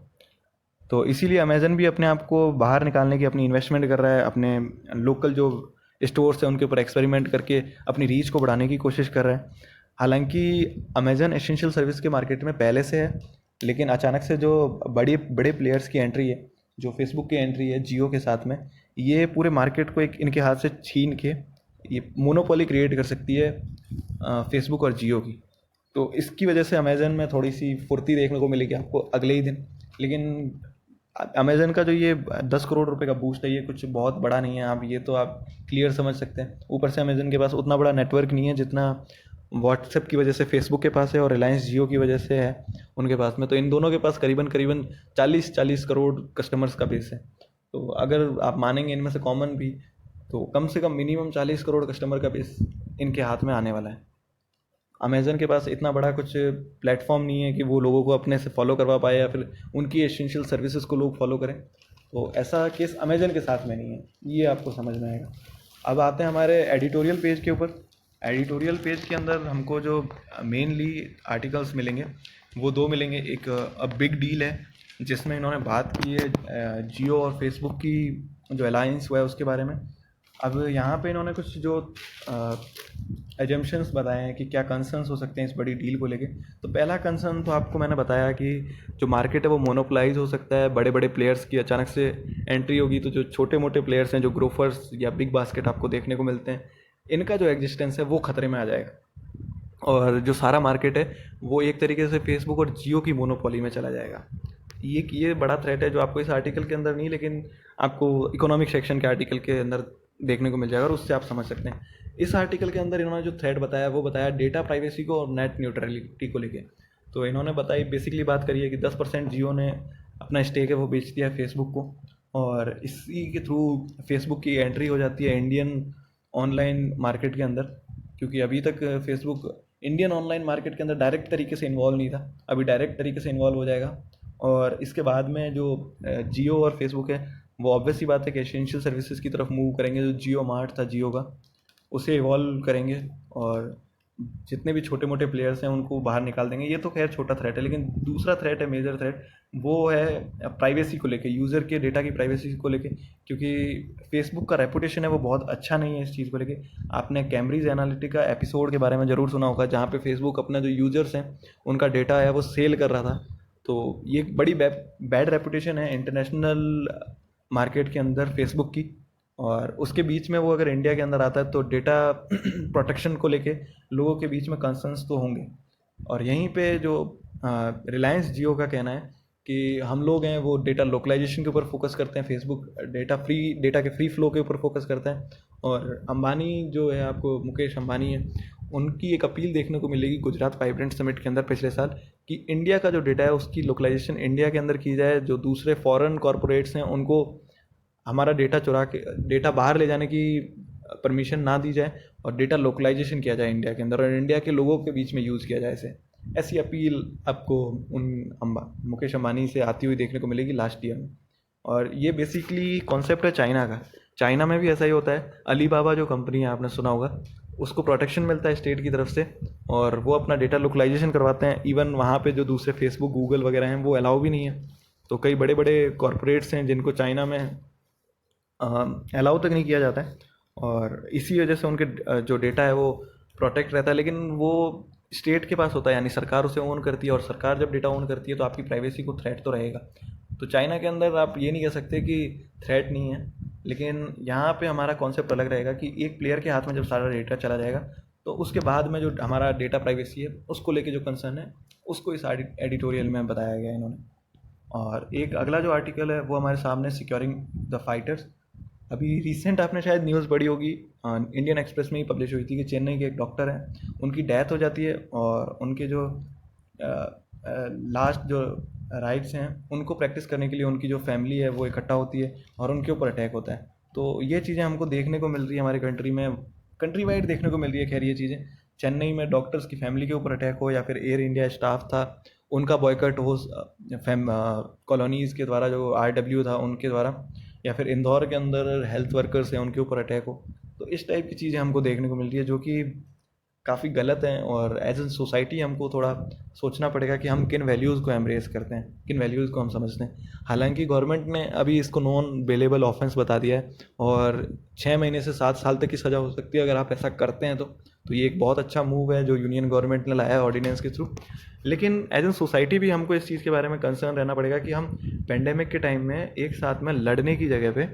तो इसीलिए अमेजन भी अपने आप को बाहर निकालने की अपनी इन्वेस्टमेंट कर रहा है, अपने लोकल जो स्टोर्स हैं उनके ऊपर एक्सपेरिमेंट करके अपनी रीच को बढ़ाने की कोशिश कर रहा है। हालांकि अमेजन एसेंशियल सर्विस के मार्केट में पहले से है, लेकिन अचानक से जो बड़े बड़े प्लेयर्स की एंट्री है, जो फेसबुक की एंट्री है जियो के साथ में, ये पूरे मार्केट को एक इनके हाथ से छीन के ये मोनोपोली क्रिएट कर सकती है फेसबुक और जियो की। तो इसकी वजह से अमेजन में थोड़ी सी फुर्ती देखने को मिलेगी आपको अगले ही दिन। लेकिन अमेजन का जो ये 10 करोड़ रुपए का बूस्ट है, ये कुछ बहुत बड़ा नहीं है। आप ये तो आप क्लियर समझ सकते हैं। ऊपर से अमेजन के पास उतना बड़ा नेटवर्क नहीं है जितना व्हाट्सएप की वजह से फेसबुक के पास है और रिलायंस जियो की वजह से है उनके पास में। तो इन दोनों के पास करीबन करीबन 40 करोड़ कस्टमर्स का बेस है। तो अगर आप मानेंगे इनमें से कॉमन भी, तो कम से कम मिनिमम 40 करोड़ कस्टमर का बेस इनके हाथ में आने वाला है। अमेजन के पास इतना बड़ा कुछ प्लेटफॉर्म नहीं है कि वो लोगों को अपने से फॉलो करवा पाए या फिर उनकी एसेंशियल सर्विसेज को लोग फॉलो करें। तो ऐसा केस अमेजन के साथ में नहीं है, ये आपको समझ में आएगा। अब आते हैं हमारे एडिटोरियल पेज के ऊपर। एडिटोरियल पेज के अंदर हमको जो मेनली आर्टिकल्स मिलेंगे वो दो मिलेंगे। एक बिग डील है जिसमें इन्होंने बात की है जियो और फेसबुक की जो अलायंस हुआ है उसके बारे में। अब यहाँ पे इन्होंने कुछ जो एजम्पशंस बताए हैं कि क्या कंसर्न्स हो सकते हैं इस बड़ी डील को लेके। तो पहला कंसर्न तो आपको मैंने बताया कि जो मार्केट है वो मोनोपोलाइज हो सकता है, बड़े बड़े प्लेयर्स की अचानक से एंट्री होगी तो जो छोटे मोटे प्लेयर्स हैं, जो ग्रोफर्स या बिग बास्केट आपको देखने को मिलते हैं, इनका जो एग्जिस्टेंस है वो खतरे में आ जाएगा और जो सारा मार्केट है वो एक तरीके से फेसबुक और जियो की मोनोपोली में चला जाएगा। ये बड़ा थ्रेट है जो आपको इस आर्टिकल के अंदर नहीं, लेकिन आपको इकोनॉमिक सेक्शन के आर्टिकल के अंदर देखने को मिल जाएगा और उससे आप समझ सकते हैं। इस आर्टिकल के अंदर इन्होंने जो थ्रेट बताया वो बताया डेटा प्राइवेसी को और नेट न्यूट्रलिटी को लेके। तो इन्होंने बताई बेसिकली बात करी है कि 10% जियो ने अपना स्टेक है वो बेच दिया है फेसबुक को, और इसी के थ्रू फेसबुक की एंट्री हो जाती है इंडियन ऑनलाइन मार्केट के अंदर। क्योंकि अभी तक फेसबुक इंडियन ऑनलाइन मार्केट के अंदर डायरेक्ट तरीके से इन्वॉल्व नहीं था, अभी डायरेक्ट तरीके से इन्वॉल्व हो जाएगा। और इसके बाद में जो जियो और फेसबुक है वो ऑब्वियस सी बात है कि एसेंशियल सर्विसेज की तरफ मूव करेंगे। जो जियो मार्ट था जियो का उसे इवॉल्व करेंगे और जितने भी छोटे मोटे प्लेयर्स हैं उनको बाहर निकाल देंगे। ये तो खैर छोटा थ्रेट है, लेकिन दूसरा थ्रेट है, मेजर थ्रेट, वो है प्राइवेसी को लेके, यूज़र के डेटा की प्राइवेसी को लेके। क्योंकि फेसबुक का रेपुटेशन है वो बहुत अच्छा नहीं है इस चीज़ को लेके। आपने कैम्ब्रिज एनालिटिका एपिसोड के बारे में ज़रूर सुना होगा जहाँ पे फेसबुक अपना जो यूज़र्स हैं उनका डेटा है वो सेल कर रहा था। तो ये एक बड़ी बैड रेपुटेशन है इंटरनेशनल मार्केट के अंदर फेसबुक की। और उसके बीच में वो अगर इंडिया के अंदर आता है तो डेटा प्रोटेक्शन को लेके लोगों के बीच में कंसर्न्स तो होंगे। और यहीं पे जो रिलायंस जियो का कहना है कि हम लोग हैं वो डेटा लोकलाइजेशन के ऊपर फोकस करते हैं, फेसबुक डेटा के फ्री फ्लो के ऊपर फोकस करता है। और अंबानी जो है, आपको मुकेश अंबानी है, उनकी एक अपील देखने को मिलेगी गुजरात वाइब्रेंट समिट के अंदर पिछले साल कि इंडिया का जो डेटा है उसकी लोकलाइजेशन इंडिया के अंदर की जाए। जो दूसरे फॉरेन कॉरपोरेट्स हैं उनको हमारा डेटा चुरा के डेटा बाहर ले जाने की परमिशन ना दी जाए और डेटा लोकलाइजेशन किया जाए इंडिया के अंदर और इंडिया के लोगों के बीच में यूज़ किया जाए इसे। ऐसी अपील आपको उन मुकेश अंबानी से आती हुई देखने को मिलेगी लास्ट ईयर में। और ये बेसिकली कॉन्सेप्ट है चाइना का। चाइना में भी ऐसा ही होता है। अलीबाबा जो कंपनी है आपने सुना होगा, उसको प्रोटेक्शन मिलता है स्टेट की तरफ से और वो अपना डेटा लोकलाइजेशन करवाते हैं। इवन वहाँ पे जो दूसरे फेसबुक गूगल वगैरह हैं वो अलाउ भी नहीं है। तो कई बड़े बड़े कॉरपोरेट्स हैं जिनको चाइना में अलाउ तक नहीं किया जाता है और इसी वजह से उनके जो डेटा है वो प्रोटेक्ट रहता है। लेकिन वो स्टेट के पास होता है, यानी सरकार उसे ओन करती है और सरकार जब डेटा ओन करती है तो आपकी प्राइवेसी को थ्रेट तो रहेगा। तो चाइना के अंदर आप ये नहीं कह सकते कि थ्रेट नहीं है, लेकिन यहाँ पे हमारा कॉन्सेप्ट अलग रहेगा कि एक प्लेयर के हाथ में जब सारा डेटा चला जाएगा तो उसके बाद में जो हमारा डेटा प्राइवेसी है उसको लेके जो कंसर्न है उसको इस एडिटोरियल में बताया गया है इन्होंने। और एक अगला जो आर्टिकल है वो हमारे सामने सिक्योरिंग द फाइटर्स। अभी रिसेंट आपने शायद न्यूज़ पढ़ी होगी, इंडियन एक्सप्रेस में ही पब्लिश हुई थी कि चेन्नई के एक डॉक्टर हैं, उनकी डेथ हो जाती है और उनके जो लास्ट जो राइट्स हैं उनको प्रैक्टिस करने के लिए उनकी जो फैमिली है वो इकट्ठा होती है और उनके ऊपर अटैक होता है। तो ये चीज़ें हमको देखने को मिल रही है हमारे कंट्री में, कंट्री वाइड देखने को मिल रही है। खैर ये चीज़ें चेन्नई में डॉक्टर्स की फैमिली के ऊपर अटैक हो या फिर एयर इंडिया स्टाफ था उनका बॉयकट हो कॉलोनीज़ के द्वारा, जो RW था उनके द्वारा, या फिर इंदौर के अंदर हेल्थ वर्कर्स हैं उनके ऊपर अटैक हो। तो इस टाइप की चीज़ें हमको देखने को मिल रही है जो कि काफ़ी गलत हैं। और एज ए सोसाइटी हमको थोड़ा सोचना पड़ेगा कि हम किन वैल्यूज़ को एम्ब्रेस करते हैं, किन वैल्यूज़ को हम समझते हैं। हालांकि गवर्नमेंट ने अभी इसको नॉन बेलेबल ऑफेंस बता दिया है और 6 महीने से 7 साल तक की सज़ा हो सकती है अगर आप ऐसा करते हैं तो ये एक बहुत अच्छा मूव है जो यूनियन गवर्नमेंट ने लाया है ऑर्डिनेंस के थ्रू। लेकिन एज एन सोसाइटी भी हमको इस चीज़ के बारे में कंसर्न रहना पड़ेगा कि हम पेंडेमिक के टाइम में एक साथ में लड़ने की जगह पे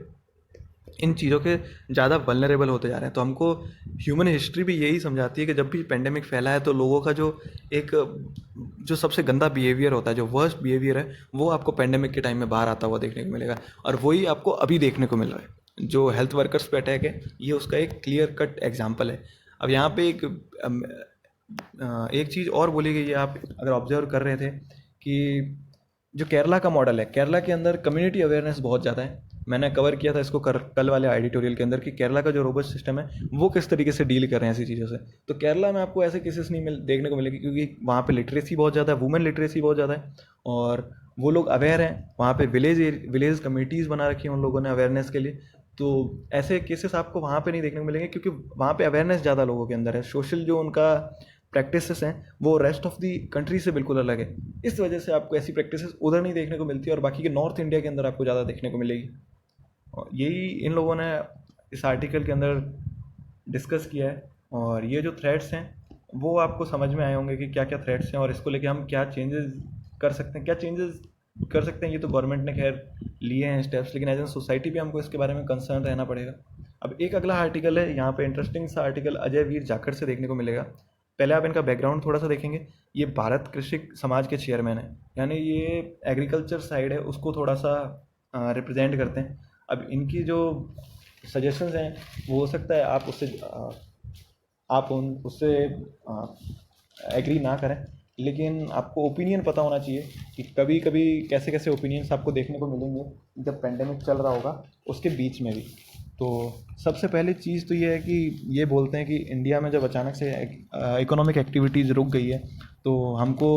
इन चीज़ों के ज़्यादा वल्नरेबल होते जा रहे हैं। तो हमको ह्यूमन हिस्ट्री भी यही समझाती है कि जब भी पेंडेमिक फैला है तो लोगों का जो सबसे गंदा बिहेवियर होता है, जो वर्स्ट बिहेवियर है, वो आपको पेंडेमिक के टाइम में बाहर आता हुआ देखने को मिलेगा। और वही आपको अभी देखने को मिल रहा है। जो हेल्थ वर्कर्स पे अटैक है ये उसका एक क्लियर कट एग्जाम्पल है। अब यहाँ पे एक चीज़ और बोली गई है, आप अगर ऑब्जर्व कर रहे थे कि जो केरला का मॉडल है, केरला के अंदर कम्युनिटी अवेयरनेस बहुत ज़्यादा है। मैंने कवर किया था इसको कल वाले एडिटोरियल के अंदर कि केरला का जो रोबोट सिस्टम है वो किस तरीके से डील कर रहे हैं ऐसी चीज़ों से। तो केरला में आपको ऐसे केसेस नहीं देखने को मिलेगी क्योंकि वहाँ पे लिटरेसी बहुत ज़्यादा है, वुमेन लिटरेसी बहुत ज़्यादा है और वो लोग अवेयर हैं। वहाँ पे विलेज कमेटीज़ बना रखी हैं उन लोगों ने अवेयरनेस के लिए। तो ऐसे केसेस आपको वहाँ पे नहीं देखने को मिलेंगे, क्योंकि वहाँ पे अवेयरनेस ज़्यादा लोगों के अंदर है। सोशल जो उनका प्रैक्टिसेस हैं वो रेस्ट ऑफ दी कंट्री से बिल्कुल अलग है। इस वजह से आपको ऐसी प्रैक्टिसेस उधर नहीं देखने को मिलती है और बाकी के नॉर्थ इंडिया के अंदर आपको ज़्यादा देखने को मिलेगी। और यही इन लोगों ने इस आर्टिकल के अंदर डिस्कस किया है। और ये जो थ्रेट्स हैं वो आपको समझ में आए होंगे कि क्या क्या थ्रेट्स हैं और इसको लेके हम क्या चेंजेस कर सकते हैं। क्या चेंजेस कर सकते हैं ये तो गवर्नमेंट ने खैर लिए हैं स्टेप्स, लेकिन एज एन सोसाइटी भी हमको इसके बारे में कंसर्न रहना पड़ेगा। अब एक अगला आर्टिकल है, यहाँ पे इंटरेस्टिंग सा आर्टिकल अजय वीर जाखड़ से देखने को मिलेगा। पहले आप इनका बैकग्राउंड थोड़ा सा देखेंगे। ये भारत कृषि समाज के चेयरमैन है, यानी ये एग्रीकल्चर साइड है उसको थोड़ा सा रिप्रेजेंट करते हैं। अब इनकी जो सजेशंस हैं वो हो सकता है आप उससे एग्री ना करें, लेकिन आपको ओपिनियन पता होना चाहिए कि कभी कभी कैसे कैसे ओपिनियंस आपको देखने को मिलेंगे जब पेंडेमिक चल रहा होगा उसके बीच में भी। तो सबसे पहली चीज़ तो ये है कि ये बोलते हैं कि इंडिया में जब अचानक से इकोनॉमिक एक्टिविटीज़ रुक गई है तो हमको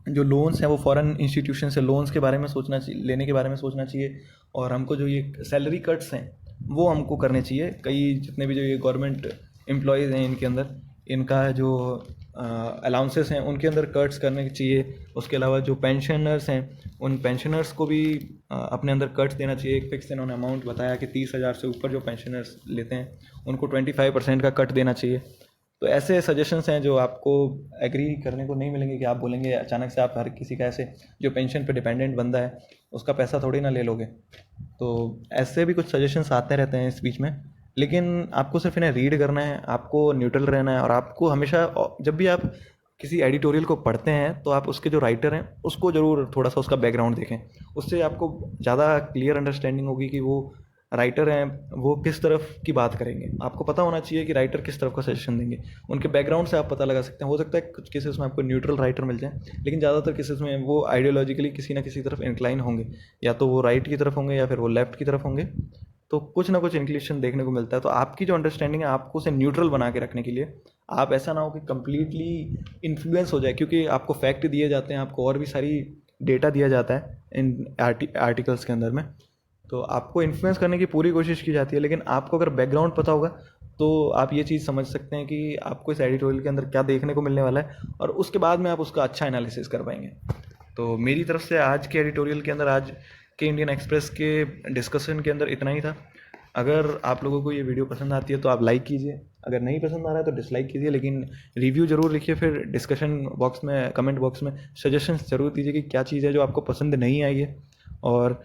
जो लोन्स हैं वो फॉरेन इंस्टीट्यूशन से लोन्स के बारे में सोचना चाहिए, लेने के बारे में सोचना चाहिए। और हमको जो ये सैलरी कट्स हैं वो हमको करने चाहिए। कई जितने भी जो ये गवर्नमेंट एम्प्लॉयज़ हैं इनके अंदर इनका जो अलाउंसेस हैं उनके अंदर कट्स करने चाहिए। उसके अलावा जो पेंशनर्स हैं उन पेंशनर्स को भी अपने अंदर कट्स देना चाहिए। एक फिक्स इन्होंने अमाउंट बताया कि 30,000 से ऊपर जो पेंशनर्स लेते हैं उनको 25% का कट देना चाहिए। तो ऐसे सजेशंस हैं जो आपको एग्री करने को नहीं मिलेंगे कि आप बोलेंगे अचानक से आप हर किसी का ऐसे जो पेंशन पे डिपेंडेंट बंदा है उसका पैसा थोड़ी ना ले लोगे। तो ऐसे भी कुछ सजेशंस आते रहते हैं इस बीच में, लेकिन आपको सिर्फ इन्हें रीड करना है, आपको न्यूट्रल रहना है। और आपको हमेशा जब भी आप किसी एडिटोरियल को पढ़ते हैं तो आप उसके जो राइटर हैं उसको ज़रूर थोड़ा सा उसका बैकग्राउंड देखें। उससे आपको ज़्यादा क्लियर अंडरस्टैंडिंग होगी कि वो राइटर हैं वो किस तरफ की बात करेंगे। आपको पता होना चाहिए कि राइटर किस तरफ का सजेशन देंगे, उनके बैकग्राउंड से आप पता लगा सकते हैं। हो सकता है कुछ केसेस में आपको न्यूट्रल राइटर मिल जाए, लेकिन ज़्यादातर केसेस में वो आइडियोलॉजिकली किसी ना किसी तरफ इंक्लाइन होंगे, या तो वो राइट की तरफ होंगे या फिर वो लेफ्ट की तरफ होंगे। तो कुछ ना कुछ इंक्लिनेशन देखने को मिलता है। तो आपकी जो अंडरस्टैंडिंग है आपको उसे न्यूट्रल बना के रखने के लिए आप ऐसा ना हो कि कम्प्लीटली इन्फ्लुएंस हो जाए, क्योंकि आपको फैक्ट दिए जाते हैं, आपको और भी सारी डेटा दिया जाता है इन आर्टिकल्स के अंदर में। तो आपको इन्फ्लुएंस करने की पूरी कोशिश की जाती है, लेकिन आपको अगर बैकग्राउंड पता होगा तो आप ये चीज़ समझ सकते हैं कि आपको इस एडिटोरियल के अंदर क्या देखने को मिलने वाला है, और उसके बाद में आप उसका अच्छा एनालिसिस कर पाएंगे। तो मेरी तरफ से आज के एडिटोरियल के अंदर, आज के इंडियन एक्सप्रेस के डिस्कशन के अंदर इतना ही था। अगर आप लोगों को ये वीडियो पसंद आती है तो आप लाइक कीजिए, अगर नहीं पसंद आ रहा है तो डिसलाइक कीजिए, लेकिन रिव्यू ज़रूर लिखिए। फिर डिस्कशन बॉक्स में, कमेंट बॉक्स में सजेशंस ज़रूर दीजिए कि क्या चीज़ है जो आपको पसंद नहीं आई है। और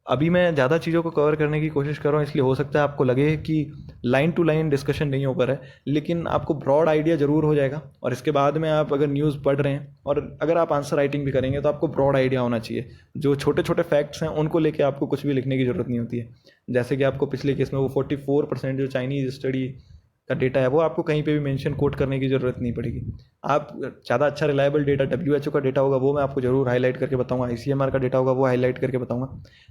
अभी मैं ज़्यादा चीज़ों को कवर करने की कोशिश कर रहा हूँ, इसलिए हो सकता है आपको लगे कि लाइन टू लाइन डिस्कशन नहीं हो पा रहा है, लेकिन आपको ब्रॉड आइडिया ज़रूर हो जाएगा। और इसके बाद में आप अगर न्यूज़ पढ़ रहे हैं और अगर आप आंसर राइटिंग भी करेंगे तो आपको ब्रॉड आइडिया होना चाहिए। जो छोटे छोटे फैक्ट्स हैं उनको लेके आपको कुछ भी लिखने की ज़रूरत नहीं होती है। जैसे कि आपको पिछले केस में वो 44% जो चाइनीज़ स्टडी का डेटा है वो आपको कहीं पे भी मेंशन कोट करने की ज़रूरत नहीं पड़ेगी। आप ज़्यादा अच्छा रिलायबल डेटा WHO का डेटा होगा वो मैं आपको ज़रूर हाईलाइट करके बताऊंगा, ICMR का डेटा होगा वो हाईलाइट करके बताऊंगा।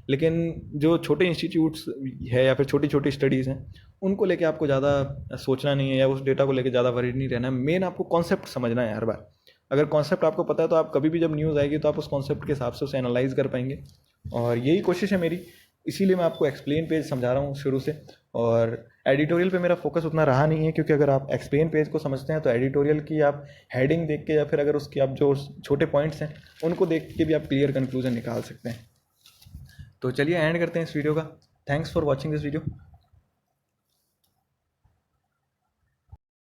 लेकिन जो छोटे इंस्टीट्यूट्स है या फिर छोटी छोटी स्टडीज़ हैं उनको लेके आपको ज़्यादा सोचना नहीं है या उस डेटा को लेके ज़्यादा वरीड नहीं रहना है। मेन आपको कॉन्सेप्ट समझना है हर बार। अगर कॉन्सेप्ट आपको पता है तो आप कभी भी जब न्यूज़ आएगी तो आप उस कॉन्सेप्ट के हिसाब से उसे एनालाइज कर पाएंगे। और यही कोशिश है मेरी, इसीलिए मैं आपको एक्सप्लेन पेज समझा रहा हूँ शुरू से। और एडिटोरियल पे मेरा फोकस उतना रहा नहीं है, क्योंकि अगर आप एक्सप्लेन पेज को समझते हैं तो एडिटोरियल की आप हेडिंग देख के या फिर अगर उसकी आप जो छोटे पॉइंट्स हैं उनको देख के भी आप क्लियर कंक्लूजन निकाल सकते हैं। तो चलिए एंड करते हैं इस वीडियो का। Thanks for watching this video.